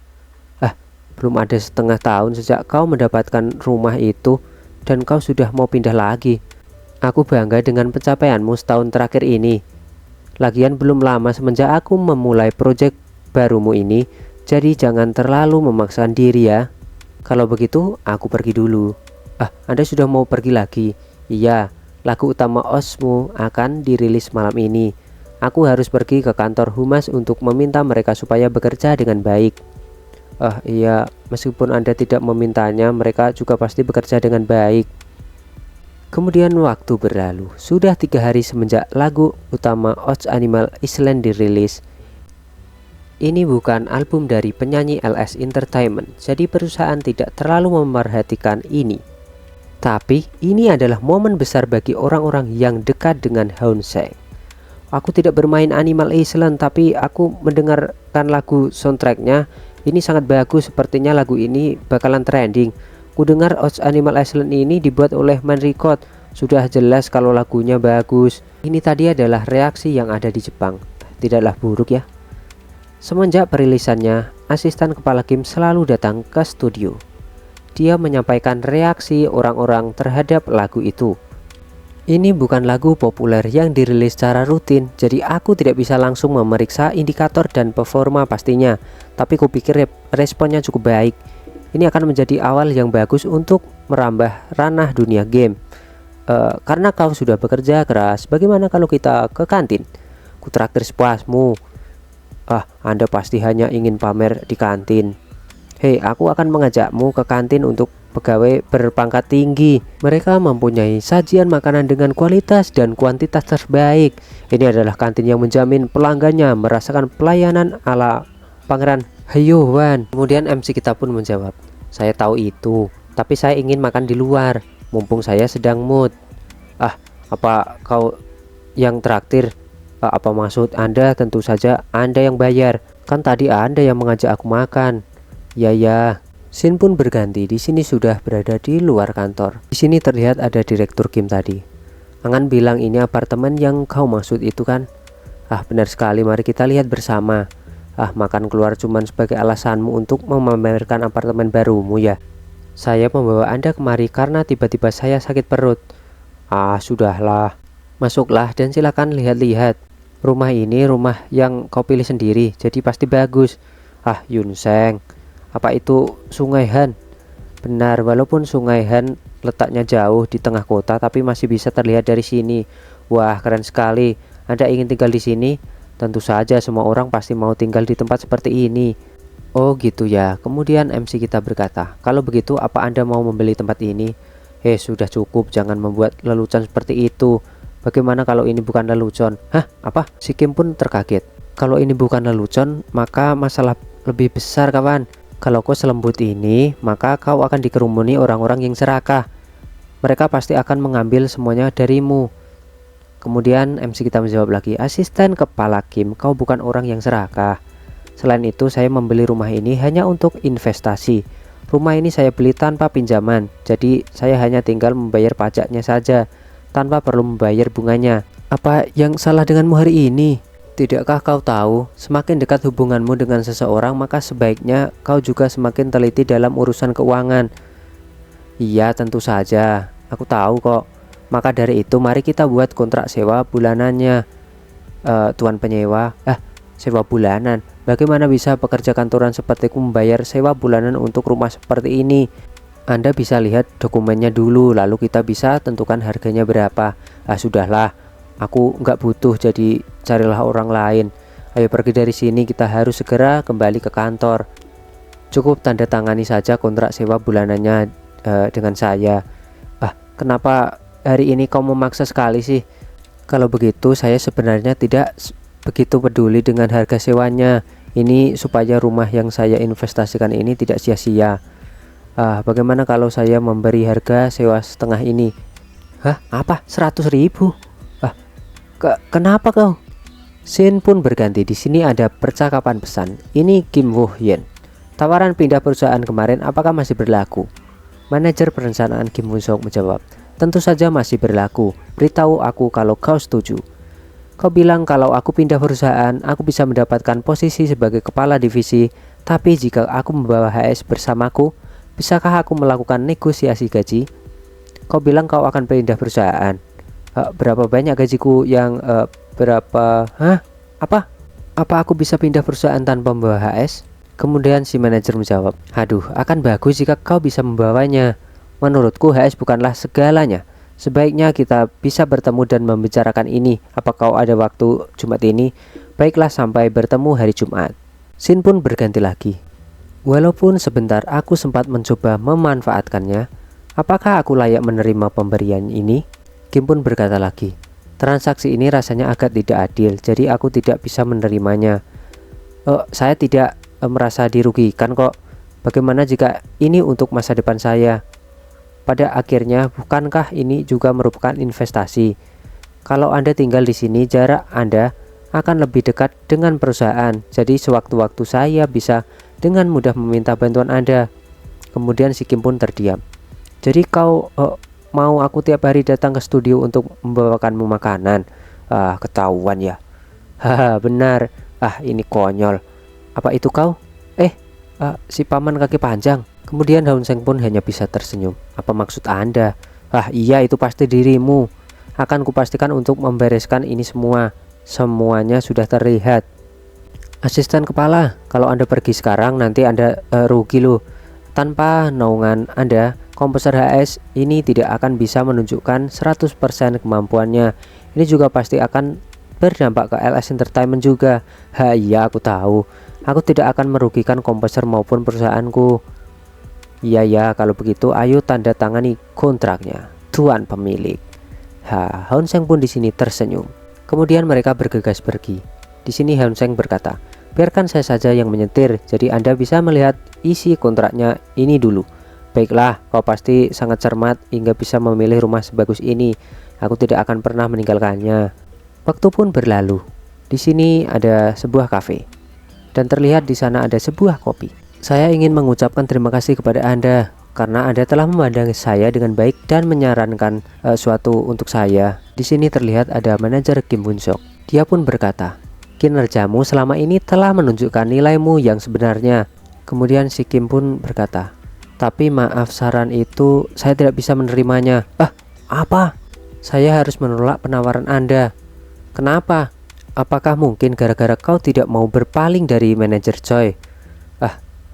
Belum ada setengah tahun sejak kau mendapatkan rumah itu dan kau sudah mau pindah lagi. Aku bangga dengan pencapaianmu setahun terakhir ini. Lagian belum lama semenjak aku memulai proyek barumu ini, jadi jangan terlalu memaksakan diri ya. Kalau begitu, aku pergi dulu. Ah, Anda sudah mau pergi lagi? Iya, lagu utama OSMU akan dirilis malam ini. Aku harus pergi ke kantor humas untuk meminta mereka supaya bekerja dengan baik. Ah iya, meskipun Anda tidak memintanya, mereka juga pasti bekerja dengan baik. Kemudian waktu berlalu, sudah 3 hari semenjak lagu utama Odds Animal Island dirilis. Ini bukan album dari penyanyi LS Entertainment, jadi perusahaan tidak terlalu memerhatikan ini. Tapi ini adalah momen besar bagi orang-orang yang dekat dengan Honseng. Aku tidak bermain Animal Island, tapi aku mendengarkan lagu soundtracknya. Ini sangat bagus, sepertinya lagu ini bakalan trending. Ku dengar Odds Animal Island ini dibuat oleh Man Record. Sudah jelas kalau lagunya bagus. Ini tadi adalah reaksi yang ada di Jepang. Tidaklah buruk ya. Semenjak perilisannya, asisten kepala Kim selalu datang ke studio. Dia menyampaikan reaksi orang-orang terhadap lagu itu. Ini bukan lagu populer yang dirilis secara rutin, jadi aku tidak bisa langsung memeriksa indikator dan performa pastinya. Tapi kupikir responnya cukup baik. Ini akan menjadi awal yang bagus untuk merambah ranah dunia game. Karena kau sudah bekerja keras, bagaimana kalau kita ke kantin? Kutraktir sepuasmu. Anda pasti hanya ingin pamer di kantin. Hei, aku akan mengajakmu ke kantin untuk pegawai berpangkat tinggi. Mereka mempunyai sajian makanan dengan kualitas dan kuantitas terbaik. Ini adalah kantin yang menjamin pelanggannya merasakan pelayanan ala Pangeran Hayowan. Kemudian MC kita pun menjawab, saya tahu itu, tapi saya ingin makan di luar, mumpung saya sedang mood. Apa kau yang traktir? Apa maksud Anda? Tentu saja Anda yang bayar. Kan tadi Anda yang mengajak aku makan. Ya. Scene pun berganti. Di sini sudah berada di luar kantor. Di sini terlihat ada direktur Kim tadi. Angan bilang ini apartemen yang kau maksud itu kan? Benar sekali. Mari kita lihat bersama. Makan keluar cuman sebagai alasanmu untuk memamerkan apartemen barumu ya? Saya membawa Anda kemari karena tiba-tiba saya sakit perut. Sudahlah. Masuklah dan silakan lihat-lihat. Rumah ini rumah yang kau pilih sendiri, jadi pasti bagus. Yunseng, apa itu Sungai Han? Benar, walaupun Sungai Han letaknya jauh di tengah kota, tapi masih bisa terlihat dari sini. Wah, keren sekali. Anda ingin tinggal di sini? Tentu saja, semua orang pasti mau tinggal di tempat seperti ini. Oh gitu ya. Kemudian MC kita berkata, kalau begitu apa Anda mau membeli tempat ini? Sudah cukup, jangan membuat lelucon seperti itu. Bagaimana kalau ini bukan lelucon? Apa? Si Kim pun terkaget. Kalau ini bukan lelucon, maka masalah lebih besar kawan. Kalau kau selembut ini, maka kau akan dikerumuni orang-orang yang serakah. Mereka pasti akan mengambil semuanya darimu. Kemudian MC kita menjawab lagi, asisten kepala Kim, kau bukan orang yang serakah. Selain itu, saya membeli rumah ini hanya untuk investasi. Rumah ini saya beli tanpa pinjaman, jadi saya hanya tinggal membayar pajaknya saja, tanpa perlu membayar bunganya. Apa yang salah denganmu hari ini? Tidakkah kau tahu, semakin dekat hubunganmu dengan seseorang, maka sebaiknya kau juga semakin teliti dalam urusan keuangan. Iya, tentu saja. Aku tahu kok. Maka dari itu, mari kita buat kontrak sewa bulanannya. Tuan penyewa, sewa bulanan. Bagaimana bisa pekerja kantoran sepertiku membayar sewa bulanan untuk rumah seperti ini? Anda bisa lihat dokumennya dulu, lalu kita bisa tentukan harganya berapa. Sudahlah, aku nggak butuh, jadi carilah orang lain. Ayo pergi dari sini, kita harus segera kembali ke kantor. Cukup tanda tangani saja kontrak sewa bulanannya dengan saya. Kenapa hari ini kau memaksa sekali sih? Kalau begitu, saya sebenarnya tidak begitu peduli dengan harga sewanya. Ini supaya rumah yang saya investasikan ini tidak sia-sia. Bagaimana kalau saya memberi harga sewa setengah ini? Apa? 100.000? Kenapa kau? Scene pun berganti. Di sini ada percakapan pesan. Ini Kim Woo Hyun. Tawaran pindah perusahaan kemarin apakah masih berlaku? Manajer perencanaan Kim Woo Sok menjawab, tentu saja masih berlaku. Beritahu aku kalau kau setuju. Kau bilang kalau aku pindah perusahaan, aku bisa mendapatkan posisi sebagai kepala divisi. Tapi jika aku membawa HS bersamaku, bisakah aku melakukan negosiasi gaji? Kau bilang kau akan pindah perusahaan. Berapa banyak gajiku yang berapa? Apa? Apa aku bisa pindah perusahaan tanpa membawa HS? Kemudian si manajer menjawab, aduh, akan bagus jika kau bisa membawanya. Menurutku HS bukanlah segalanya. Sebaiknya kita bisa bertemu dan membicarakan ini. Apa kau ada waktu Jumat ini? Baiklah, sampai bertemu hari Jumat. Scene pun berganti lagi. Walaupun sebentar aku sempat mencoba memanfaatkannya, apakah aku layak menerima pemberian ini? Kim pun berkata lagi, transaksi ini rasanya agak tidak adil, jadi aku tidak bisa menerimanya. Saya tidak merasa dirugikan kok. Bagaimana jika ini untuk masa depan saya? Pada akhirnya, bukankah ini juga merupakan investasi? Kalau Anda tinggal di sini, jarak Anda akan lebih dekat dengan perusahaan. Jadi sewaktu-waktu saya bisa dengan mudah meminta bantuan Anda. Kemudian si Kim pun terdiam. Jadi kau mau aku tiap hari datang ke studio untuk membawakanmu makanan? Ketahuan ya. Haha, benar. Ini konyol. Apa itu kau? Si paman kaki panjang. Kemudian Daun Seng pun hanya bisa tersenyum. Apa maksud Anda? Iya, itu pasti dirimu. Akan kupastikan untuk membereskan ini semua. Semuanya sudah terlihat. Asisten kepala, kalau Anda pergi sekarang nanti Anda rugi loh. Tanpa naungan Anda, komposer HS ini tidak akan bisa menunjukkan 100% kemampuannya. Ini juga pasti akan berdampak ke LS Entertainment juga. Iya, aku tahu. Aku tidak akan merugikan komposer maupun perusahaanku. Iya, kalau begitu ayo tanda tangani kontraknya, tuan pemilik. Haun Seng pun di sini tersenyum. Kemudian mereka bergegas pergi. Di sini Haun Seng berkata, biarkan saya saja yang menyetir, jadi Anda bisa melihat isi kontraknya ini dulu. Baiklah, kau pasti sangat cermat hingga bisa memilih rumah sebagus ini. Aku tidak akan pernah meninggalkannya. Waktu pun berlalu. Di sini ada sebuah kafe. Dan terlihat di sana ada sebuah kopi. Saya ingin mengucapkan terima kasih kepada Anda karena Anda telah memandangi saya dengan baik dan menyarankan suatu untuk saya. Di sini terlihat ada manajer Kim Bun Sok. Dia pun berkata, kinerjamu selama ini telah menunjukkan nilaimu yang sebenarnya. Kemudian si Kim pun berkata, tapi maaf, saran itu saya tidak bisa menerimanya. Apa? Saya harus menolak penawaran Anda. Kenapa? Apakah mungkin gara-gara kau tidak mau berpaling dari manajer Choi?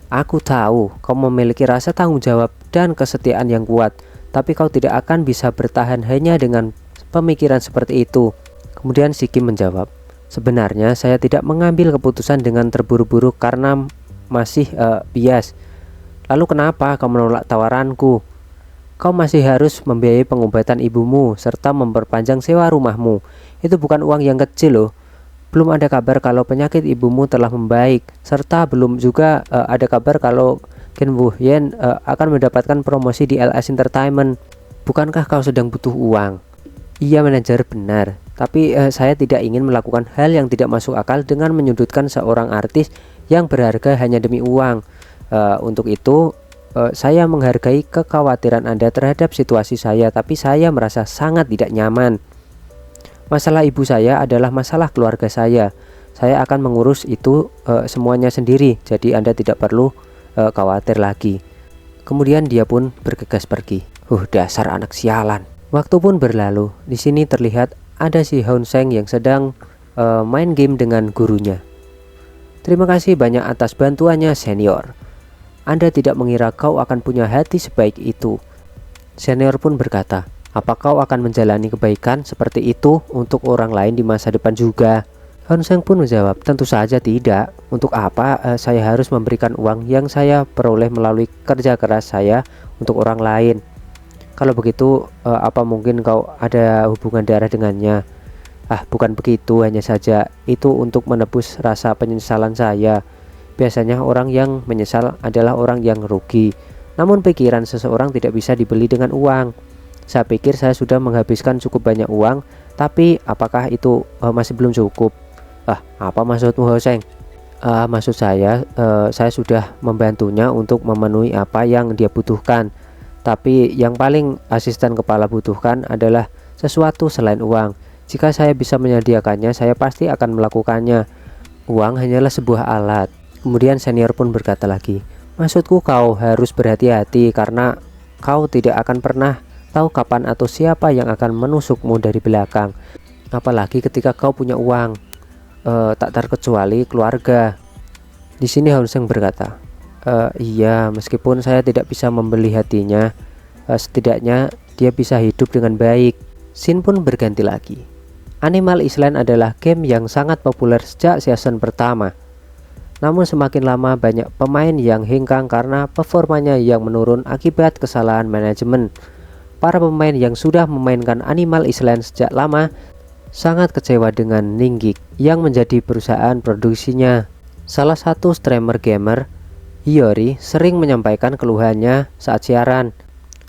Aku tahu kau memiliki rasa tanggung jawab dan kesetiaan yang kuat, tapi kau tidak akan bisa bertahan hanya dengan pemikiran seperti itu. Kemudian si Kim menjawab, sebenarnya saya tidak mengambil keputusan dengan terburu-buru karena masih bias. Lalu kenapa kau menolak tawaranku? Kau masih harus membiayai pengobatan ibumu serta memperpanjang sewa rumahmu. Itu bukan uang yang kecil loh. Belum ada kabar kalau penyakit ibumu telah membaik, serta belum juga ada kabar kalau Kim Woo Yen akan mendapatkan promosi di LS Entertainment. Bukankah kau sedang butuh uang? Iya manajer, benar. Tapi saya tidak ingin melakukan hal yang tidak masuk akal dengan menyudutkan seorang artis yang berharga hanya demi uang. Untuk itu saya menghargai kekhawatiran Anda terhadap situasi saya, tapi saya merasa sangat tidak nyaman. Masalah ibu saya adalah masalah keluarga saya. Saya akan mengurus itu semuanya sendiri, jadi Anda tidak perlu khawatir lagi. Kemudian dia pun bergegas pergi. Dasar anak sialan. Waktu pun berlalu. Di sini terlihat ada si Haun Seng yang sedang main game dengan gurunya. Terima kasih banyak atas bantuannya, senior. Anda tidak mengira kau akan punya hati sebaik itu. Senior pun berkata, apa kau akan menjalani kebaikan seperti itu untuk orang lain di masa depan juga? Haun Seng pun menjawab, tentu saja tidak. Untuk apa saya harus memberikan uang yang saya peroleh melalui kerja keras saya untuk orang lain? Kalau begitu, apa mungkin kau ada hubungan darah dengannya? Bukan begitu, hanya saja itu untuk menebus rasa penyesalan saya. Biasanya orang yang menyesal adalah orang yang rugi. Namun pikiran seseorang tidak bisa dibeli dengan uang. Saya pikir saya sudah menghabiskan cukup banyak uang, tapi apakah itu masih belum cukup? Apa maksudmu, Hoseng? Maksud saya sudah membantunya untuk memenuhi apa yang dia butuhkan. Tapi yang paling asisten kepala butuhkan adalah sesuatu selain uang. Jika saya bisa menyediakannya, saya pasti akan melakukannya. Uang hanyalah sebuah alat. Kemudian senior pun berkata lagi, maksudku kau harus berhati-hati karena kau tidak akan pernah tahu kapan atau siapa yang akan menusukmu dari belakang. Apalagi ketika kau punya uang, tak terkecuali keluarga. Di sini Hounseng berkata, iya, meskipun saya tidak bisa membeli hatinya, setidaknya dia bisa hidup dengan baik. Shin pun berganti lagi. Animal Island adalah game yang sangat populer sejak season pertama. Namun semakin lama banyak pemain yang hengkang karena performanya yang menurun akibat kesalahan manajemen. Para pemain yang sudah memainkan Animal Island sejak lama sangat kecewa dengan Ninggik yang menjadi perusahaan produksinya. Salah satu streamer gamer, Hiyori, sering menyampaikan keluhannya saat siaran.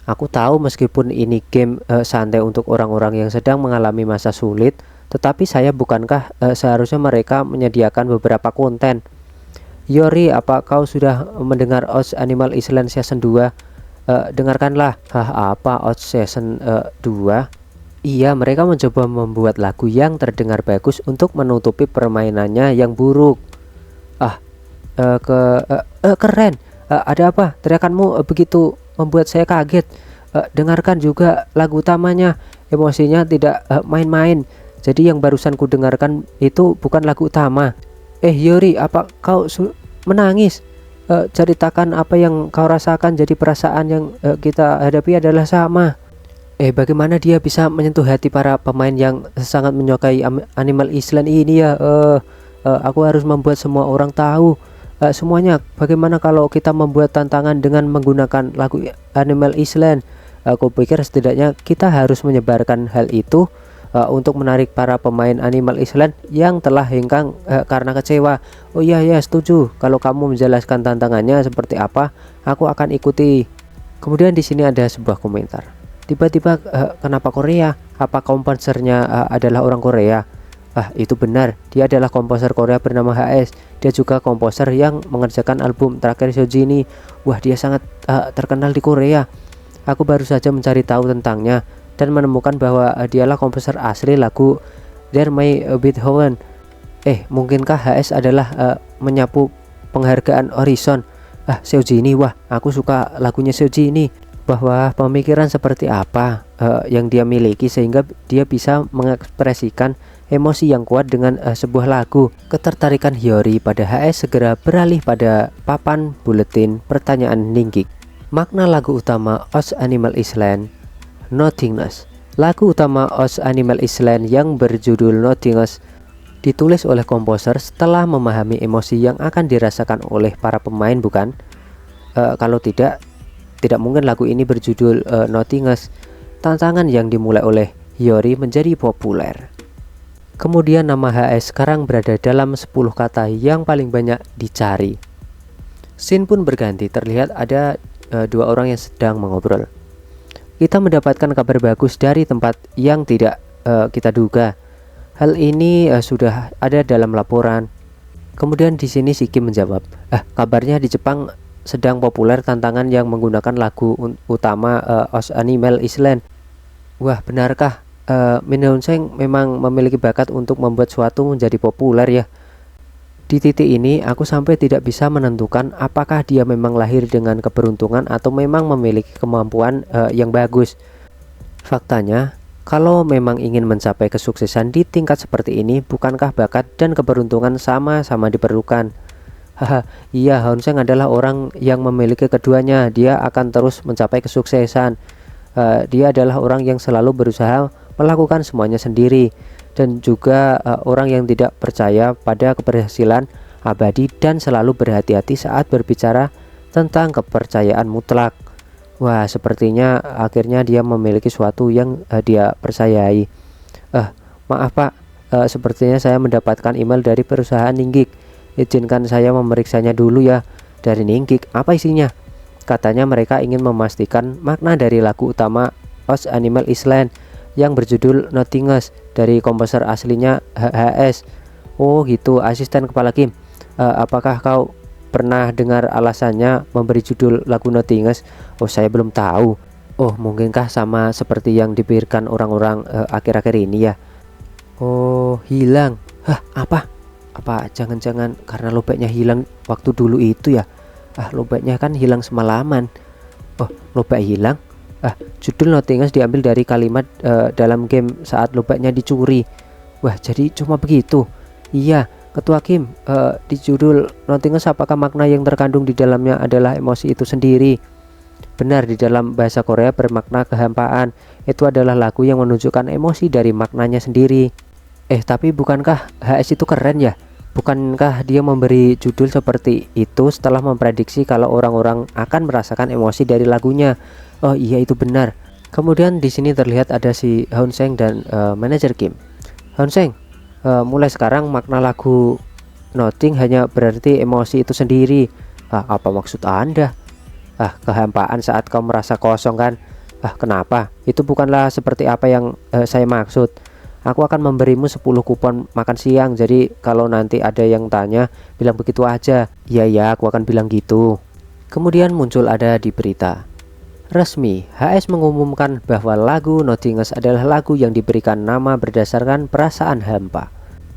Aku tahu meskipun ini game santai untuk orang-orang yang sedang mengalami masa sulit, tetapi saya bukankah seharusnya mereka menyediakan beberapa konten. Yori, apa kau sudah mendengar Odds Animal Island Season 2? Dengarkanlah. Apa Odds Season 2? Iya, mereka mencoba membuat lagu yang terdengar bagus untuk menutupi permainannya yang buruk. Keren. Ada apa? Teriakanmu begitu membuat saya kaget. Dengarkan juga lagu utamanya, emosinya tidak main-main. Jadi yang barusan ku dengarkan itu bukan lagu utama. Yori, apa kau menangis? Ceritakan apa yang kau rasakan. Jadi perasaan yang kita hadapi adalah sama. Bagaimana dia bisa menyentuh hati para pemain yang sangat menyukai Animal Island ini ya? Aku harus membuat semua orang tahu semuanya. Bagaimana kalau kita membuat tantangan dengan menggunakan lagu Animal Island? Aku pikir setidaknya kita harus menyebarkan hal itu untuk menarik para pemain Animal Island yang telah hengkang karena kecewa. Oh iya ya, setuju. Kalau kamu menjelaskan tantangannya seperti apa, aku akan ikuti. Kemudian di sini ada sebuah komentar. Tiba-tiba kenapa Korea? Apa komposernya adalah orang Korea? Itu benar, dia adalah komposer Korea bernama HS. Dia juga komposer yang mengerjakan album terakhir Seoji ini. Wah, dia sangat terkenal di Korea. Aku baru saja mencari tahu tentangnya dan menemukan bahwa dialah komposer asli lagu There May Beethoven. Mungkinkah HS adalah menyapu penghargaan Horizon? Seoji ini, wah, aku suka lagunya Seoji ini. Bahwa pemikiran seperti apa yang dia miliki sehingga dia bisa mengekspresikan emosi yang kuat dengan sebuah lagu. Ketertarikan Hiyori pada HS segera beralih pada papan buletin pertanyaan Ninggik. Makna lagu utama Odds Animal Island, Nothingness. Lagu utama Odds Animal Island yang berjudul Nothingness ditulis oleh komposer setelah memahami emosi yang akan dirasakan oleh para pemain, bukan? Kalau tidak mungkin lagu ini berjudul Nothingness. Tantangan yang dimulai oleh Hiyori menjadi populer. Kemudian nama HS sekarang berada dalam 10 kata yang paling banyak dicari. Scene pun berganti, terlihat ada dua orang yang sedang mengobrol. Kita mendapatkan kabar bagus dari tempat yang tidak kita duga. Hal ini sudah ada dalam laporan. Kemudian di sini Shiki menjawab, kabarnya di Jepang sedang populer tantangan yang menggunakan lagu utama Odds Animal Island. Wah, benarkah Min Hounseng memang memiliki bakat untuk membuat suatu menjadi populer ya? Di titik ini aku sampai tidak bisa menentukan apakah dia memang lahir dengan keberuntungan atau memang memiliki kemampuan yang bagus. Faktanya, kalau memang ingin mencapai kesuksesan di tingkat seperti ini, bukankah bakat dan keberuntungan sama-sama diperlukan? Iya, Hounseng adalah orang yang memiliki keduanya. Dia akan terus mencapai kesuksesan. Dia adalah orang yang selalu berusaha melakukan semuanya sendiri, dan juga orang yang tidak percaya pada keberhasilan abadi dan selalu berhati-hati saat berbicara tentang kepercayaan mutlak. Wah, sepertinya akhirnya dia memiliki sesuatu yang dia percayai. Maaf Pak, sepertinya saya mendapatkan email dari perusahaan Ninggik. Izinkan saya memeriksanya dulu ya. Dari Ninggik, apa isinya? Katanya mereka ingin memastikan makna dari lagu utama Odds Animal Island yang berjudul Nothingness dari komposer aslinya HS. Oh gitu, asisten kepala game. Apakah kau pernah dengar alasannya memberi judul lagu Nothingness? Oh, saya belum tahu. Oh, mungkinkah sama seperti yang dipikirkan orang-orang akhir-akhir ini ya? Oh, hilang. Apa jangan-jangan karena lobeknya hilang waktu dulu itu ya? Lobeknya kan hilang semalaman. Oh, lobek hilang. Judul Nothingness diambil dari kalimat dalam game saat lobeknya dicuri. Wah, jadi cuma begitu. Iya, Ketua Kim, di judul Nothingness apakah makna yang terkandung di dalamnya adalah emosi itu sendiri? Benar, di dalam bahasa Korea bermakna kehampaan. Itu adalah lagu yang menunjukkan emosi dari maknanya sendiri. Tapi bukankah HS itu keren ya? Bukankah dia memberi judul seperti itu setelah memprediksi kalau orang-orang akan merasakan emosi dari lagunya? Oh iya, itu benar. Kemudian di sini terlihat ada si Hyun Seng dan manajer Kim. Hyun Seng, mulai sekarang makna lagu Nothing hanya berarti emosi itu sendiri. Apa maksud Anda? Kehampaan saat kau merasa kosong kan? Kenapa? Itu bukanlah seperti apa yang saya maksud. Aku akan memberimu 10 kupon makan siang. Jadi kalau nanti ada yang tanya, bilang begitu aja. Iya, aku akan bilang gitu. Kemudian muncul ada di berita resmi, HS mengumumkan bahwa lagu Nothingness adalah lagu yang diberikan nama berdasarkan perasaan hampa.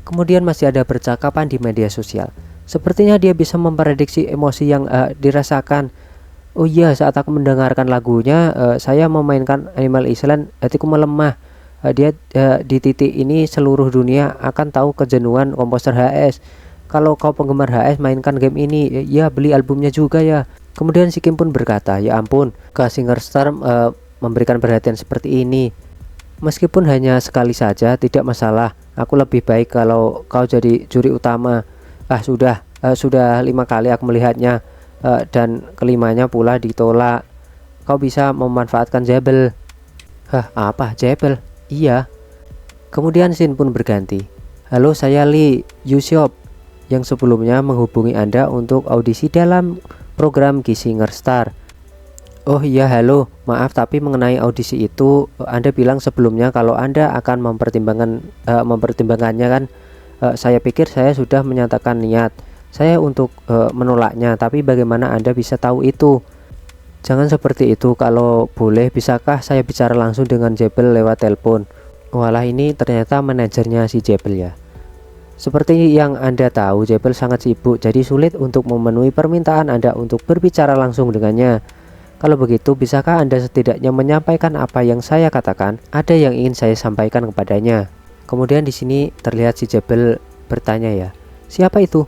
Kemudian masih ada percakapan di media sosial. Sepertinya dia bisa memprediksi emosi yang dirasakan. Oh iya, saat aku mendengarkan lagunya, saya memainkan Animal Island, hatiku melemah. Di titik ini seluruh dunia akan tahu kejenuhan komposer HS. Kalau kau penggemar HS, mainkan game ini. Ya, beli albumnya juga ya. Kemudian si Kim pun berkata, ya ampun, ke Singer Star memberikan perhatian seperti ini. Meskipun hanya sekali saja, tidak masalah. Aku lebih baik kalau kau jadi juri utama. Sudah 5 kali aku melihatnya. Dan kelimanya pula ditolak. Kau bisa memanfaatkan Jebel. Apa Jebel? Iya. Kemudian scene pun berganti. Halo, saya Lee Yuseop yang sebelumnya menghubungi Anda untuk audisi dalam program Singer Star. Oh iya, halo, maaf tapi mengenai audisi itu Anda bilang sebelumnya kalau Anda akan mempertimbangkannya kan? Saya pikir saya sudah menyatakan niat saya untuk menolaknya, tapi bagaimana Anda bisa tahu itu? Jangan seperti itu, kalau boleh bisakah saya bicara langsung dengan Jebel lewat telepon? Walah, ini ternyata manajernya si Jebel ya. Seperti yang Anda tahu, Jebel sangat sibuk, jadi sulit untuk memenuhi permintaan Anda untuk berbicara langsung dengannya. Kalau begitu, bisakah Anda setidaknya menyampaikan apa yang saya katakan? Ada yang ingin saya sampaikan kepadanya. Kemudian di sini terlihat si Jebel bertanya ya, siapa itu?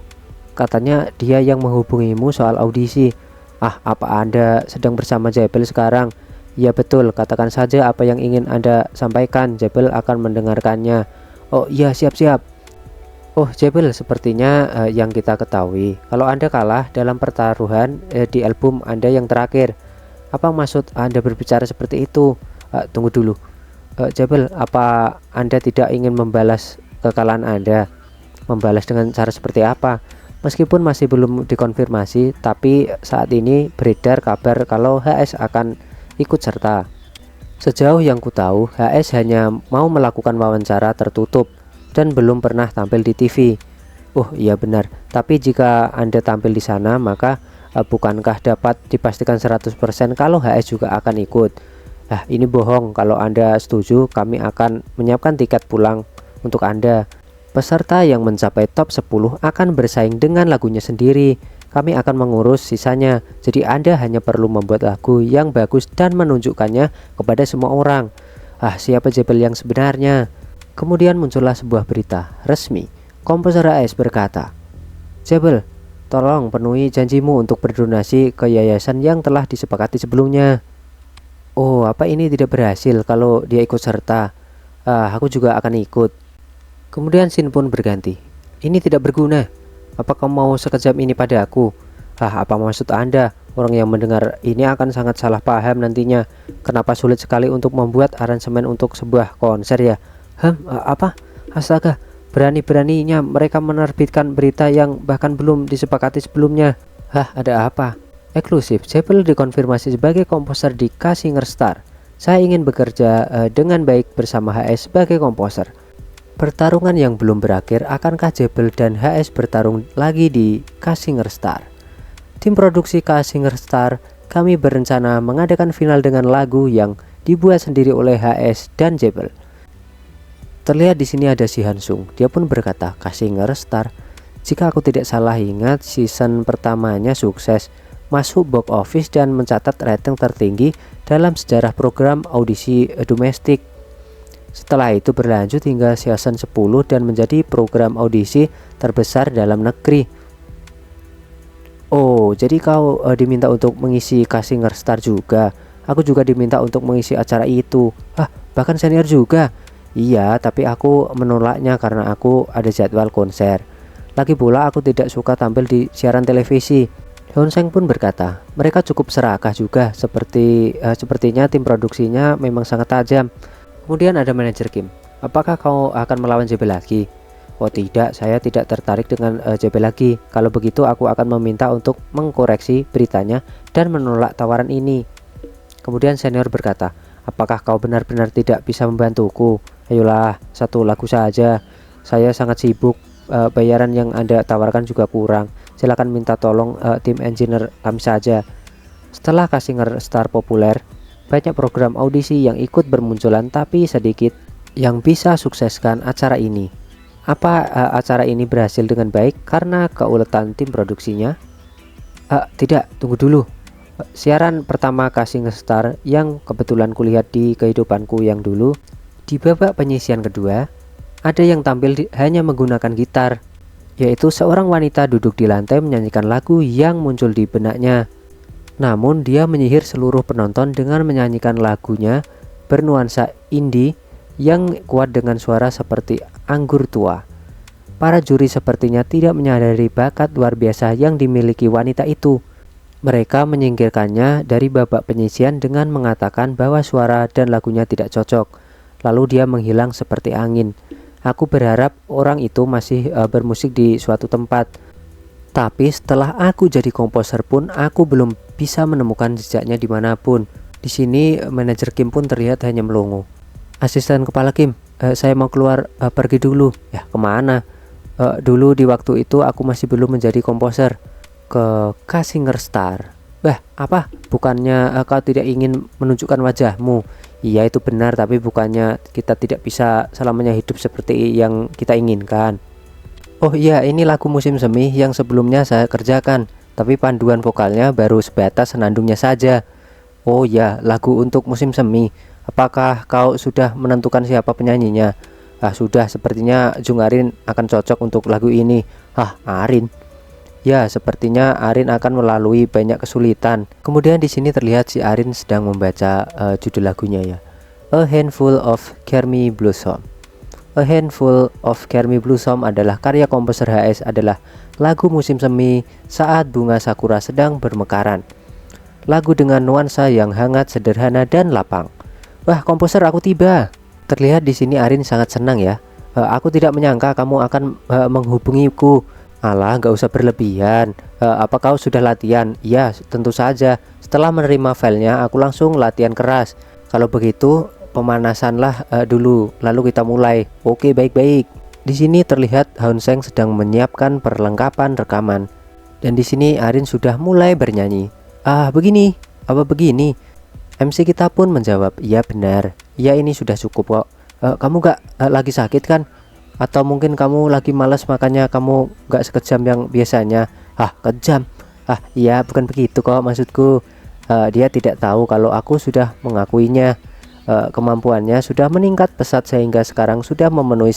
Katanya dia yang menghubungimu soal audisi. Apa Anda sedang bersama Jebel sekarang? Ya betul, katakan saja apa yang ingin Anda sampaikan, Jebel akan mendengarkannya. Oh iya, siap-siap. Oh Jebel, sepertinya yang kita ketahui, kalau Anda kalah dalam pertaruhan di album Anda yang terakhir. Apa maksud Anda berbicara seperti itu? Tunggu dulu, Jebel, apa Anda tidak ingin membalas kekalahan Anda? Membalas dengan cara seperti apa? Meskipun masih belum dikonfirmasi, tapi saat ini beredar kabar kalau HS akan ikut serta. Sejauh yang ku tahu, HS hanya mau melakukan wawancara tertutup dan belum pernah tampil di TV. Oh iya benar, tapi jika Anda tampil di sana, maka bukankah dapat dipastikan 100% kalau HS juga akan ikut? Ini bohong. Kalau Anda setuju, kami akan menyiapkan tiket pulang untuk Anda. Peserta yang mencapai top 10 akan bersaing dengan lagunya sendiri. Kami akan mengurus sisanya. Jadi Anda hanya perlu membuat lagu yang bagus dan menunjukkannya kepada semua orang. Siapa Jebel yang sebenarnya? Kemudian muncullah sebuah berita resmi. Komposer AS berkata, Jebel, tolong penuhi janjimu untuk berdonasi ke yayasan yang telah disepakati sebelumnya. Oh, apa ini tidak berhasil kalau dia ikut serta? Aku juga akan ikut. Kemudian scene pun berganti. Ini tidak berguna. Apa kamu mau sekejap ini pada aku? Apa maksud Anda? Orang yang mendengar ini akan sangat salah paham nantinya. Kenapa sulit sekali untuk membuat aransemen untuk sebuah konser ya? Apa? Astaga, berani-beraninya mereka menerbitkan berita yang bahkan belum disepakati sebelumnya. Ada apa? Eksklusif, Jebel dikonfirmasi sebagai komposer di Singer Star. Saya ingin bekerja dengan baik bersama HS sebagai komposer. Pertarungan yang belum berakhir, akankah Jebel dan HS bertarung lagi di Singer Star? Tim produksi Singer Star, kami berencana mengadakan final dengan lagu yang dibuat sendiri oleh HS dan Jebel. Terlihat di sini ada si Hansung. Dia pun berkata, Singer Star, jika aku tidak salah ingat, season pertamanya sukses, masuk box office dan mencatat rating tertinggi dalam sejarah program audisi domestik. Setelah itu berlanjut hingga season 10 dan menjadi program audisi terbesar dalam negeri. Oh, jadi kau diminta untuk mengisi Casting Star juga. Aku juga diminta untuk mengisi acara itu. Bahkan senior juga. Iya, tapi aku menolaknya karena aku ada jadwal konser. Lagi pula aku tidak suka tampil di siaran televisi. Hyun Seng pun berkata, mereka cukup serakah juga, sepertinya tim produksinya memang sangat tajam. Kemudian ada manajer Kim. Apakah kau akan melawan JB lagi? Oh tidak, saya tidak tertarik dengan JB lagi. Kalau begitu aku akan meminta untuk mengkoreksi beritanya dan menolak tawaran ini. Kemudian senior berkata, apakah kau benar-benar tidak bisa membantuku? Ayolah, satu lagu saja. Saya sangat sibuk, bayaran yang Anda tawarkan juga kurang. Silakan minta tolong tim engineer kami saja. Setelah Casting Star populer, banyak program audisi yang ikut bermunculan, tapi sedikit yang bisa sukseskan acara ini. Apa acara ini berhasil dengan baik karena keuletan tim produksinya? Tidak, tunggu dulu. Siaran pertama Casting Star yang kebetulan kulihat di kehidupanku yang dulu, di babak penyisian kedua, ada yang tampil hanya menggunakan gitar, yaitu seorang wanita duduk di lantai menyanyikan lagu yang muncul di benaknya. Namun dia menyihir seluruh penonton dengan menyanyikan lagunya bernuansa indie yang kuat dengan suara seperti anggur tua. Para juri sepertinya tidak menyadari bakat luar biasa yang dimiliki wanita itu. Mereka menyingkirkannya dari babak penyisian dengan mengatakan bahwa suara dan lagunya tidak cocok. Lalu dia menghilang seperti angin. Aku berharap orang itu masih bermusik di suatu tempat. Tapi setelah aku jadi komposer pun aku belum bisa menemukan jejaknya dimanapun. Di sini manajer Kim pun terlihat hanya melongo. Asisten kepala Kim, saya mau keluar pergi dulu. Ya kemana? Dulu di waktu itu aku masih belum menjadi komposer. Ke Casting Star. Apa? Bukannya kau tidak ingin menunjukkan wajahmu? Iya itu benar, tapi bukannya kita tidak bisa selamanya hidup seperti yang kita inginkan. Oh iya, ini lagu musim semi yang sebelumnya saya kerjakan, tapi panduan vokalnya baru sebatas senandungnya saja. Oh ya, lagu untuk musim semi. Apakah kau sudah menentukan siapa penyanyinya? Sudah, sepertinya Jung Arin akan cocok untuk lagu ini. Arin. Ya, sepertinya Arin akan melalui banyak kesulitan. Kemudian di sini terlihat si Arin sedang membaca judul lagunya ya. A Handful of Cherry Blossom. A Handful of Cherry Blossom adalah karya komposer HS, adalah lagu musim semi saat bunga sakura sedang bermekaran. Lagu dengan nuansa yang hangat, sederhana dan lapang. Wah, komposer aku tiba. Terlihat di sini Arin sangat senang ya. Aku tidak menyangka kamu akan menghubungiku. Alah, gak usah berlebihan. Apa kau sudah latihan? Iya, tentu saja. Setelah menerima filenya, aku langsung latihan keras. Kalau begitu, pemanasanlah dulu, lalu kita mulai. Oke, baik-baik. Di sini terlihat Hyun Seng sedang menyiapkan perlengkapan rekaman. Dan di sini Arin sudah mulai bernyanyi. Begini. Apa begini? MC kita pun menjawab, iya benar. Iya, ini sudah cukup kok. Kamu gak lagi sakit kan? Atau mungkin kamu lagi malas makanya kamu gak sekejam yang biasanya. Kejam. Iya bukan begitu kok maksudku. Dia tidak tahu kalau aku sudah mengakuinya. Kemampuannya sudah meningkat pesat sehingga sekarang sudah memenuhi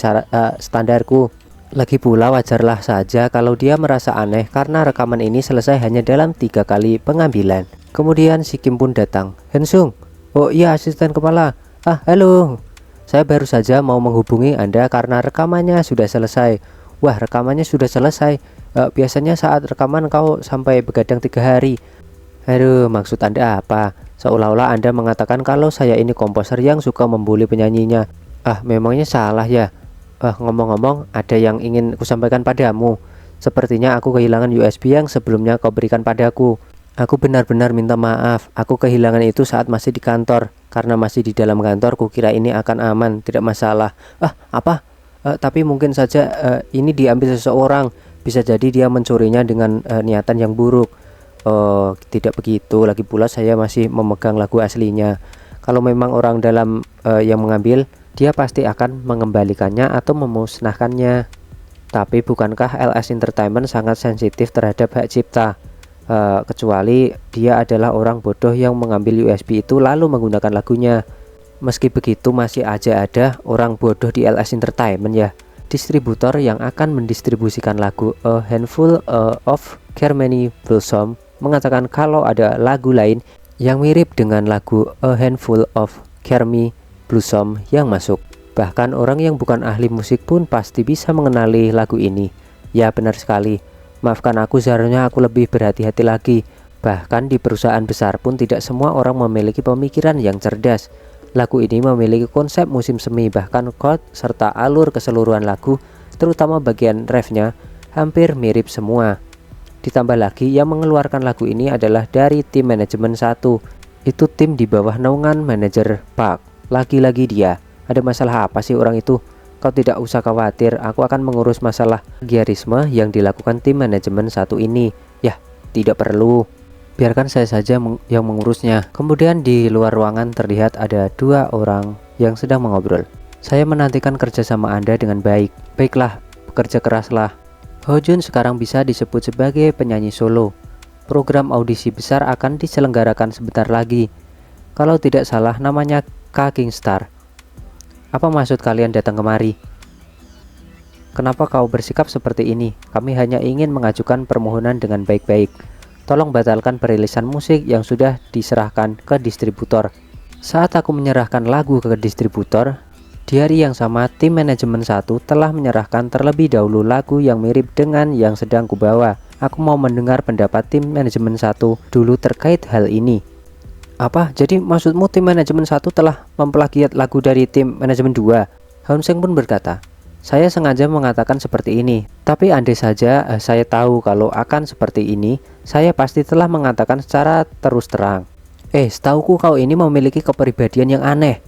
standarku. Lagi pula wajarlah saja kalau dia merasa aneh karena rekaman ini selesai hanya dalam 3 kali pengambilan. Kemudian si Kim pun datang. Hensung. Oh iya, asisten kepala. Halo. Saya baru saja mau menghubungi Anda karena rekamannya sudah selesai. Wah, rekamannya sudah selesai. Biasanya saat rekaman kau sampai begadang 3 hari. Aduh, maksud Anda apa? Seolah-olah Anda mengatakan kalau saya ini komposer yang suka membuli penyanyinya. Memangnya salah ya? Ngomong-ngomong, ada yang ingin kusampaikan padamu. Sepertinya aku kehilangan USB yang sebelumnya kau berikan padaku. Aku benar-benar minta maaf. Aku kehilangan itu saat masih di kantor. Karena masih di dalam kantor, kukira ini akan aman, tidak masalah. Apa? Tapi mungkin saja ini diambil seseorang. Bisa jadi dia mencurinya dengan niatan yang buruk. Oh, tidak begitu. Lagi pula saya masih memegang lagu aslinya. Kalau memang orang dalam yang mengambil, dia pasti akan mengembalikannya atau memusnahkannya. Tapi bukankah LS Entertainment sangat sensitif terhadap hak cipta? Kecuali dia adalah orang bodoh yang mengambil USB itu lalu menggunakan lagunya. Meski begitu masih aja ada orang bodoh di LS Entertainment ya, distributor yang akan mendistribusikan lagu A Handful of Carmine Blossom mengatakan kalau ada lagu lain yang mirip dengan lagu A Handful of Carmine Blossom yang masuk. Bahkan orang yang bukan ahli musik pun pasti bisa mengenali lagu ini. Ya benar sekali, maafkan aku, seharusnya aku lebih berhati-hati lagi. Bahkan di perusahaan besar pun tidak semua orang memiliki pemikiran yang cerdas. Lagu ini memiliki konsep musim semi, bahkan chord serta alur keseluruhan lagu, terutama bagian refnya, hampir mirip semua. Ditambah lagi yang mengeluarkan lagu ini adalah dari tim manajemen 1. Itu tim di bawah naungan manajer Park. Lagi-lagi dia, ada masalah apa sih orang itu? Kau tidak usah khawatir, aku akan mengurus masalah plagiarisme yang dilakukan tim manajemen 1 ini. Ya, tidak perlu. Biarkan saya saja yang mengurusnya. Kemudian di luar ruangan terlihat ada 2 orang yang sedang mengobrol. Saya menantikan kerjasama Anda dengan baik. Baiklah, bekerja keraslah. Ho Jun sekarang bisa disebut sebagai penyanyi solo. Program audisi besar akan diselenggarakan sebentar lagi. Kalau tidak salah namanya K King Star. Apa maksud kalian datang kemari? Kenapa kau bersikap seperti ini? Kami hanya ingin mengajukan permohonan dengan baik-baik. Tolong batalkan perilisan musik yang sudah diserahkan ke distributor. Saat aku menyerahkan lagu ke distributor, di hari yang sama tim manajemen 1 telah menyerahkan terlebih dahulu lagu yang mirip dengan yang sedang kubawa. Aku mau mendengar pendapat tim manajemen 1 dulu terkait hal ini. Apa? Jadi maksudmu tim manajemen 1 telah memplagiat lagu dari tim manajemen 2? Hyun Seng pun berkata, saya sengaja mengatakan seperti ini, tapi andai saja saya tahu kalau akan seperti ini, saya pasti telah mengatakan secara terus terang. Setauku kau ini memiliki kepribadian yang aneh.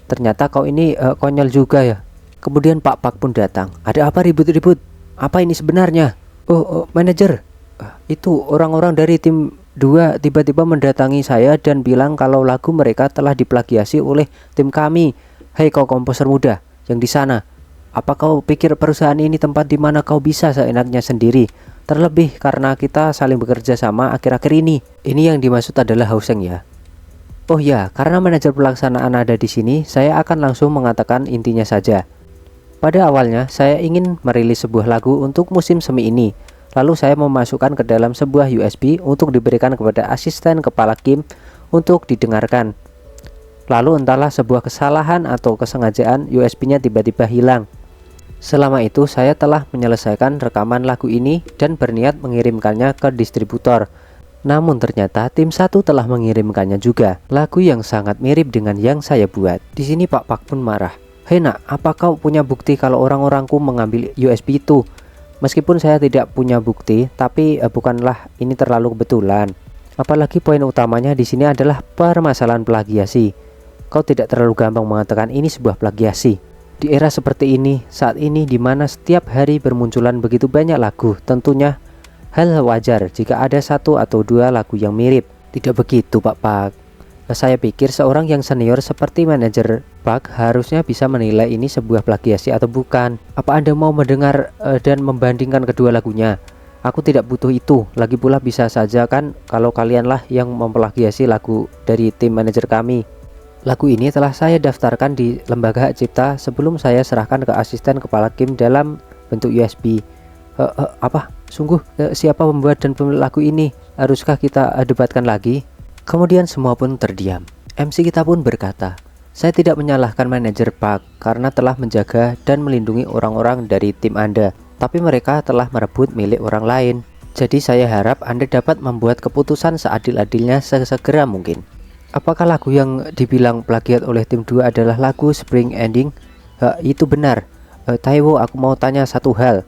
Ternyata kau ini konyol juga ya. Kemudian Pak Pak pun datang. Ada apa ribut-ribut? Apa ini sebenarnya? Manajer. Itu orang-orang dari tim 2 tiba-tiba mendatangi saya dan bilang kalau lagu mereka telah diplagiasi oleh tim kami. Hei kau komposer muda yang di sana. Apa kau pikir perusahaan ini tempat di mana kau bisa seenaknya sendiri? Terlebih karena kita saling bekerja sama akhir-akhir ini. Ini yang dimaksud adalah Ho Seng ya. Oh ya, karena manajer pelaksanaan ada di sini, saya akan langsung mengatakan intinya saja. Pada awalnya, saya ingin merilis sebuah lagu untuk musim semi ini. Lalu saya memasukkan ke dalam sebuah USB untuk diberikan kepada asisten kepala Kim untuk didengarkan. Lalu entahlah sebuah kesalahan atau kesengajaan USB-nya tiba-tiba hilang. Selama itu saya telah menyelesaikan rekaman lagu ini dan berniat mengirimkannya ke distributor. Namun ternyata tim 1 telah mengirimkannya juga, lagu yang sangat mirip dengan yang saya buat. Di sini Pak Pak pun marah. Hei nak, apa kau punya bukti kalau orang-orangku mengambil USB itu? Meskipun saya tidak punya bukti, tapi bukanlah ini terlalu kebetulan. Apalagi poin utamanya di sini adalah permasalahan plagiasi. Kau tidak terlalu gampang mengatakan ini sebuah plagiasi. Di era seperti ini, saat ini di mana setiap hari bermunculan begitu banyak lagu, tentunya hal wajar jika ada 1 atau 2 lagu yang mirip. Tidak begitu Pak Pak. Saya pikir seorang yang senior seperti manajer Pak harusnya bisa menilai ini sebuah plagiasi atau bukan. Apa Anda mau mendengar dan membandingkan kedua lagunya? Aku tidak butuh itu. Lagi pula bisa saja kan kalau kalianlah yang memplagiasi lagu dari tim manajer kami. Lagu ini telah saya daftarkan di lembaga hak cipta sebelum saya serahkan ke asisten kepala Kim dalam bentuk USB. Apa? Sungguh siapa pembuat dan pemilik lagu ini? Haruskah kita debatkan lagi? Kemudian semua pun terdiam. MC kita pun berkata, saya tidak menyalahkan manajer Park karena telah menjaga dan melindungi orang-orang dari tim Anda, tapi mereka telah merebut milik orang lain. Jadi saya harap Anda dapat membuat keputusan seadil-adilnya sesegera mungkin. Apakah lagu yang dibilang plagiat oleh tim 2 adalah lagu Spring Ending? Itu benar. Taiwo, aku mau tanya satu hal.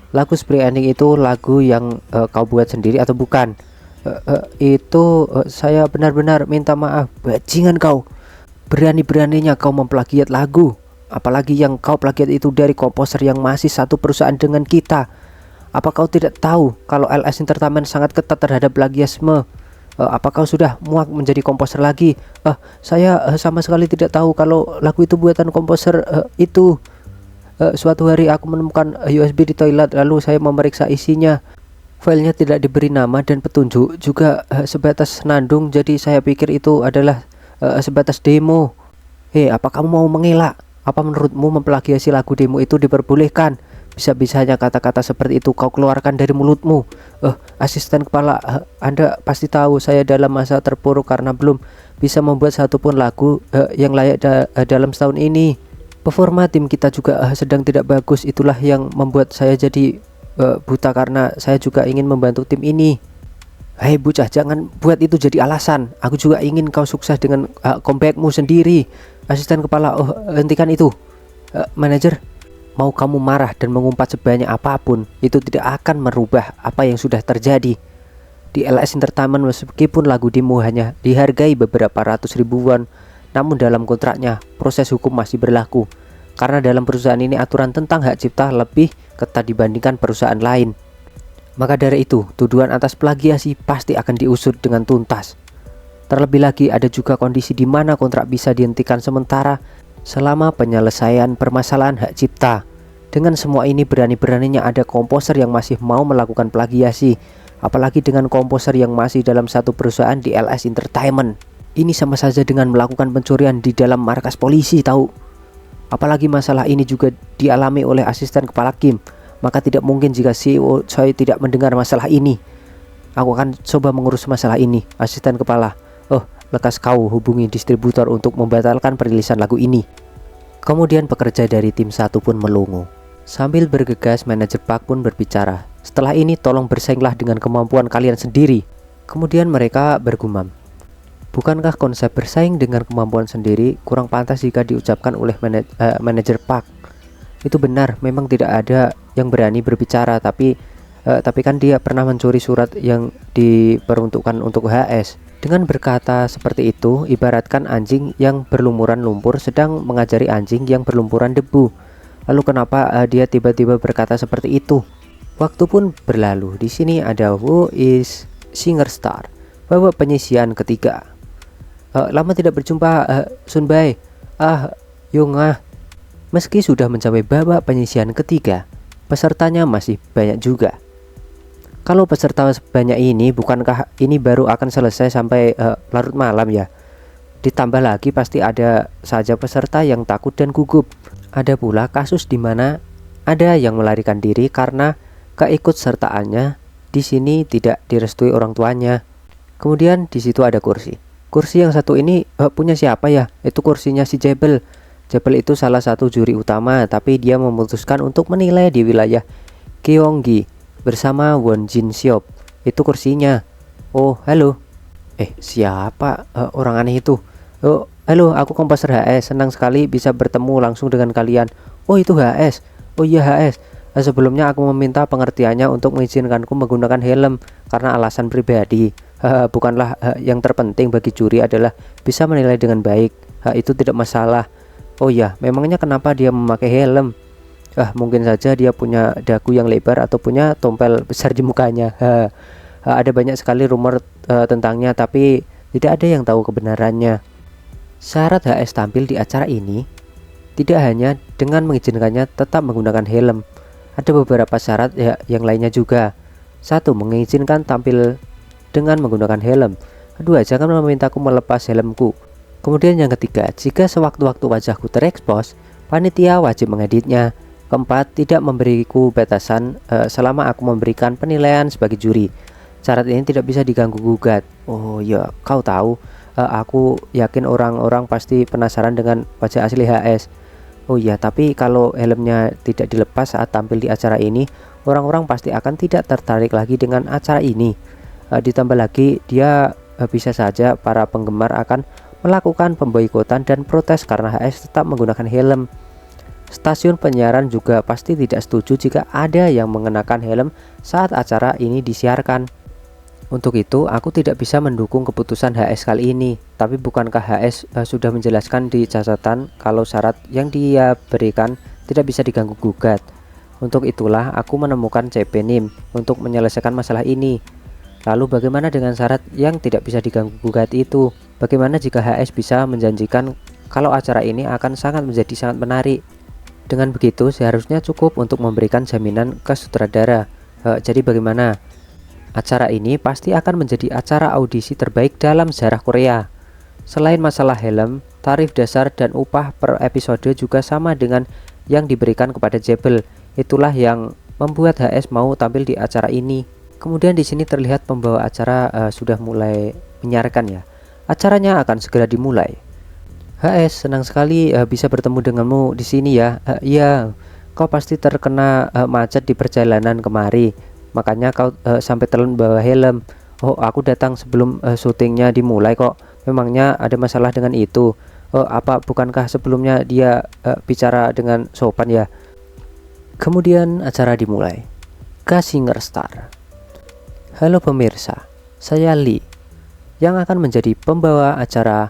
Lagu Spring Ending itu lagu yang kau buat sendiri atau bukan? Saya benar-benar minta maaf. Bajingan kau. Berani-beraninya kau memplagiat lagu. Apalagi yang kau plagiat itu dari komposer yang masih satu perusahaan dengan kita. Apa kau tidak tahu kalau LS Entertainment sangat ketat terhadap plagiasme? Apa kau sudah muak menjadi komposer lagi? Saya sama sekali tidak tahu kalau lagu itu buatan komposer itu. Suatu hari aku menemukan USB di toilet, lalu saya memeriksa isinya. Filenya tidak diberi nama dan petunjuk, juga sebatas nandung, jadi saya pikir itu adalah sebatas demo. Hei, apa kamu mau mengelak? Apa menurutmu memplagiasi lagu demo itu diperbolehkan? Bisa-bisanya kata-kata seperti itu kau keluarkan dari mulutmu. Asisten kepala, Anda pasti tahu saya dalam masa terpuruk karena belum bisa membuat satupun lagu yang layak dalam setahun ini. Performa tim kita juga sedang tidak bagus. Itulah yang membuat saya jadi buta karena saya juga ingin membantu tim ini. Hei bocah, jangan buat itu jadi alasan. Aku juga ingin kau sukses dengan comebackmu sendiri. Asisten kepala, hentikan itu. Manajer, mau kamu marah dan mengumpat sebanyak apapun, itu tidak akan merubah apa yang sudah terjadi. Di LS Entertainment, meskipun lagu demo hanya dihargai beberapa ratus ribu won, namun dalam kontraknya proses hukum masih berlaku. Karena dalam perusahaan ini aturan tentang hak cipta lebih ketat dibandingkan perusahaan lain. Maka dari itu, tuduhan atas plagiasi pasti akan diusut dengan tuntas. Terlebih lagi, ada juga kondisi di mana kontrak bisa dihentikan sementara selama penyelesaian permasalahan hak cipta. Dengan semua ini, berani-beraninya ada komposer yang masih mau melakukan plagiasi, apalagi dengan komposer yang masih dalam satu perusahaan di LS Entertainment. Ini sama saja dengan melakukan pencurian di dalam markas polisi, tahu? Apalagi masalah ini juga dialami oleh asisten kepala Kim. Maka tidak mungkin jika CEO Choi tidak mendengar masalah ini. Aku akan coba mengurus masalah ini, asisten kepala. Lekas kau hubungi distributor untuk membatalkan perilisan lagu ini. Kemudian pekerja dari tim satu pun melongo. Sambil bergegas, manajer Park pun berbicara. Setelah ini tolong bersainglah dengan kemampuan kalian sendiri. Kemudian mereka bergumam. Bukankah konsep bersaing dengan kemampuan sendiri kurang pantas jika diucapkan oleh manajer Park? Itu benar, memang tidak ada yang berani berbicara, tapi kan dia pernah mencuri surat yang diperuntukkan untuk HS. Dengan berkata seperti itu, ibaratkan anjing yang berlumuran lumpur sedang mengajari anjing yang berlumuran debu. Lalu kenapa dia tiba-tiba berkata seperti itu? Waktu pun berlalu. Di sini ada Who is Singer Star, babak penyisian ketiga. Lama tidak berjumpa, Sunbae. Yongah. Meski sudah mencapai babak penyisian ketiga, pesertanya masih banyak juga. Kalau peserta sebanyak ini, bukankah ini baru akan selesai sampai larut malam ya? Ditambah lagi pasti ada saja peserta yang takut dan gugup. Ada pula kasus di mana ada yang melarikan diri karena keikutsertaannya di sini tidak direstui orang tuanya. Kemudian di situ ada kursi. Kursi yang satu ini punya siapa ya? Itu kursinya si Jebel. Jebel itu salah satu juri utama, tapi dia memutuskan untuk menilai di wilayah Gyeonggi bersama Won Jin Seop. Itu kursinya. Oh, halo. Siapa orang aneh itu? Oh, halo, aku komposer HS. Senang sekali bisa bertemu langsung dengan kalian. Oh, itu HS. Oh iya, HS. Sebelumnya aku meminta pengertiannya untuk mengizinkanku menggunakan helm karena alasan pribadi. Bukanlah yang terpenting bagi juri adalah bisa menilai dengan baik. Itu tidak masalah. Oh iya, memangnya kenapa dia memakai helm? Mungkin saja dia punya dagu yang lebar atau punya tompel besar di mukanya. Ada banyak sekali rumor tentangnya, tapi tidak ada yang tahu kebenarannya. Syarat HS tampil di acara ini tidak hanya dengan mengizinkannya tetap menggunakan helm. Ada beberapa syarat yang lainnya juga. 1. Mengizinkan tampil dengan menggunakan helm. 2. Jangan memintaku melepas helmku. Kemudian yang ketiga, jika sewaktu-waktu wajahku terekspos, panitia wajib mengeditnya. Keempat, tidak memberiku batasan selama aku memberikan penilaian sebagai juri. Syarat ini tidak bisa diganggu gugat. Oh ya, kau tahu, aku yakin orang-orang pasti penasaran dengan wajah asli HS. Oh iya, tapi kalau helmnya tidak dilepas saat tampil di acara ini, orang-orang pasti akan tidak tertarik lagi dengan acara ini. Ditambah lagi, dia bisa saja para penggemar akan melakukan pemboikotan dan protes karena HS tetap menggunakan helm. Stasiun penyiaran juga pasti tidak setuju jika ada yang mengenakan helm saat acara ini disiarkan. Untuk itu, aku tidak bisa mendukung keputusan HS kali ini. Tapi bukankah HS sudah menjelaskan di catatan kalau syarat yang dia berikan tidak bisa diganggu gugat? Untuk itulah aku menemukan CP NIM untuk menyelesaikan masalah ini. Lalu bagaimana dengan syarat yang tidak bisa diganggu gugat itu? Bagaimana jika HS bisa menjanjikan kalau acara ini akan menjadi sangat menarik? Dengan begitu seharusnya cukup untuk memberikan jaminan ke sutradara. Jadi bagaimana? Acara ini pasti akan menjadi acara audisi terbaik dalam sejarah Korea. Selain masalah helm, Tarif dasar dan upah per episode juga sama dengan yang diberikan kepada Jebel. Itulah yang membuat HS mau tampil di acara ini. Kemudian di sini terlihat pembawa acara sudah mulai menyiarkan ya. Acaranya akan segera dimulai. HS, senang sekali bisa bertemu denganmu di sini ya. Iya, kau pasti terkena macet di perjalanan kemari. Makanya kau sampai telan bawa helm. Oh, aku datang sebelum syutingnya dimulai kok. Memangnya ada masalah dengan itu? Oh, apa bukankah sebelumnya dia bicara dengan sopan ya? Kemudian acara dimulai. Singer Star. Halo pemirsa, saya Lee yang akan menjadi pembawa acara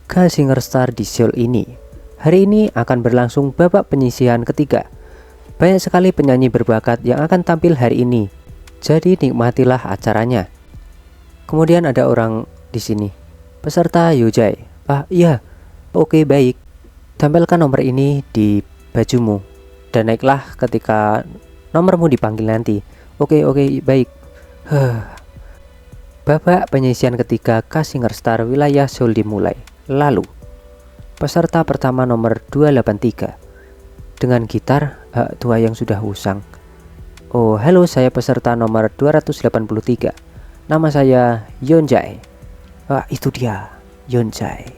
Singer Star di Seoul ini. Hari ini akan berlangsung babak penyisihan ketiga. Banyak sekali penyanyi berbakat yang akan tampil hari ini. Jadi nikmatilah acaranya. Kemudian ada orang di sini. Peserta Yojai. Iya. Oke, baik. Tampilkan nomor ini di bajumu dan naiklah ketika nomormu dipanggil nanti. Oke, baik. Babak penyisihan ketiga Singer Star wilayah Seoul dimulai. Lalu, peserta pertama nomor 283 dengan gitar tua yang sudah usang. Oh, halo, saya peserta nomor 283. Nama saya Yeonjae. Itu dia, Yeonjae.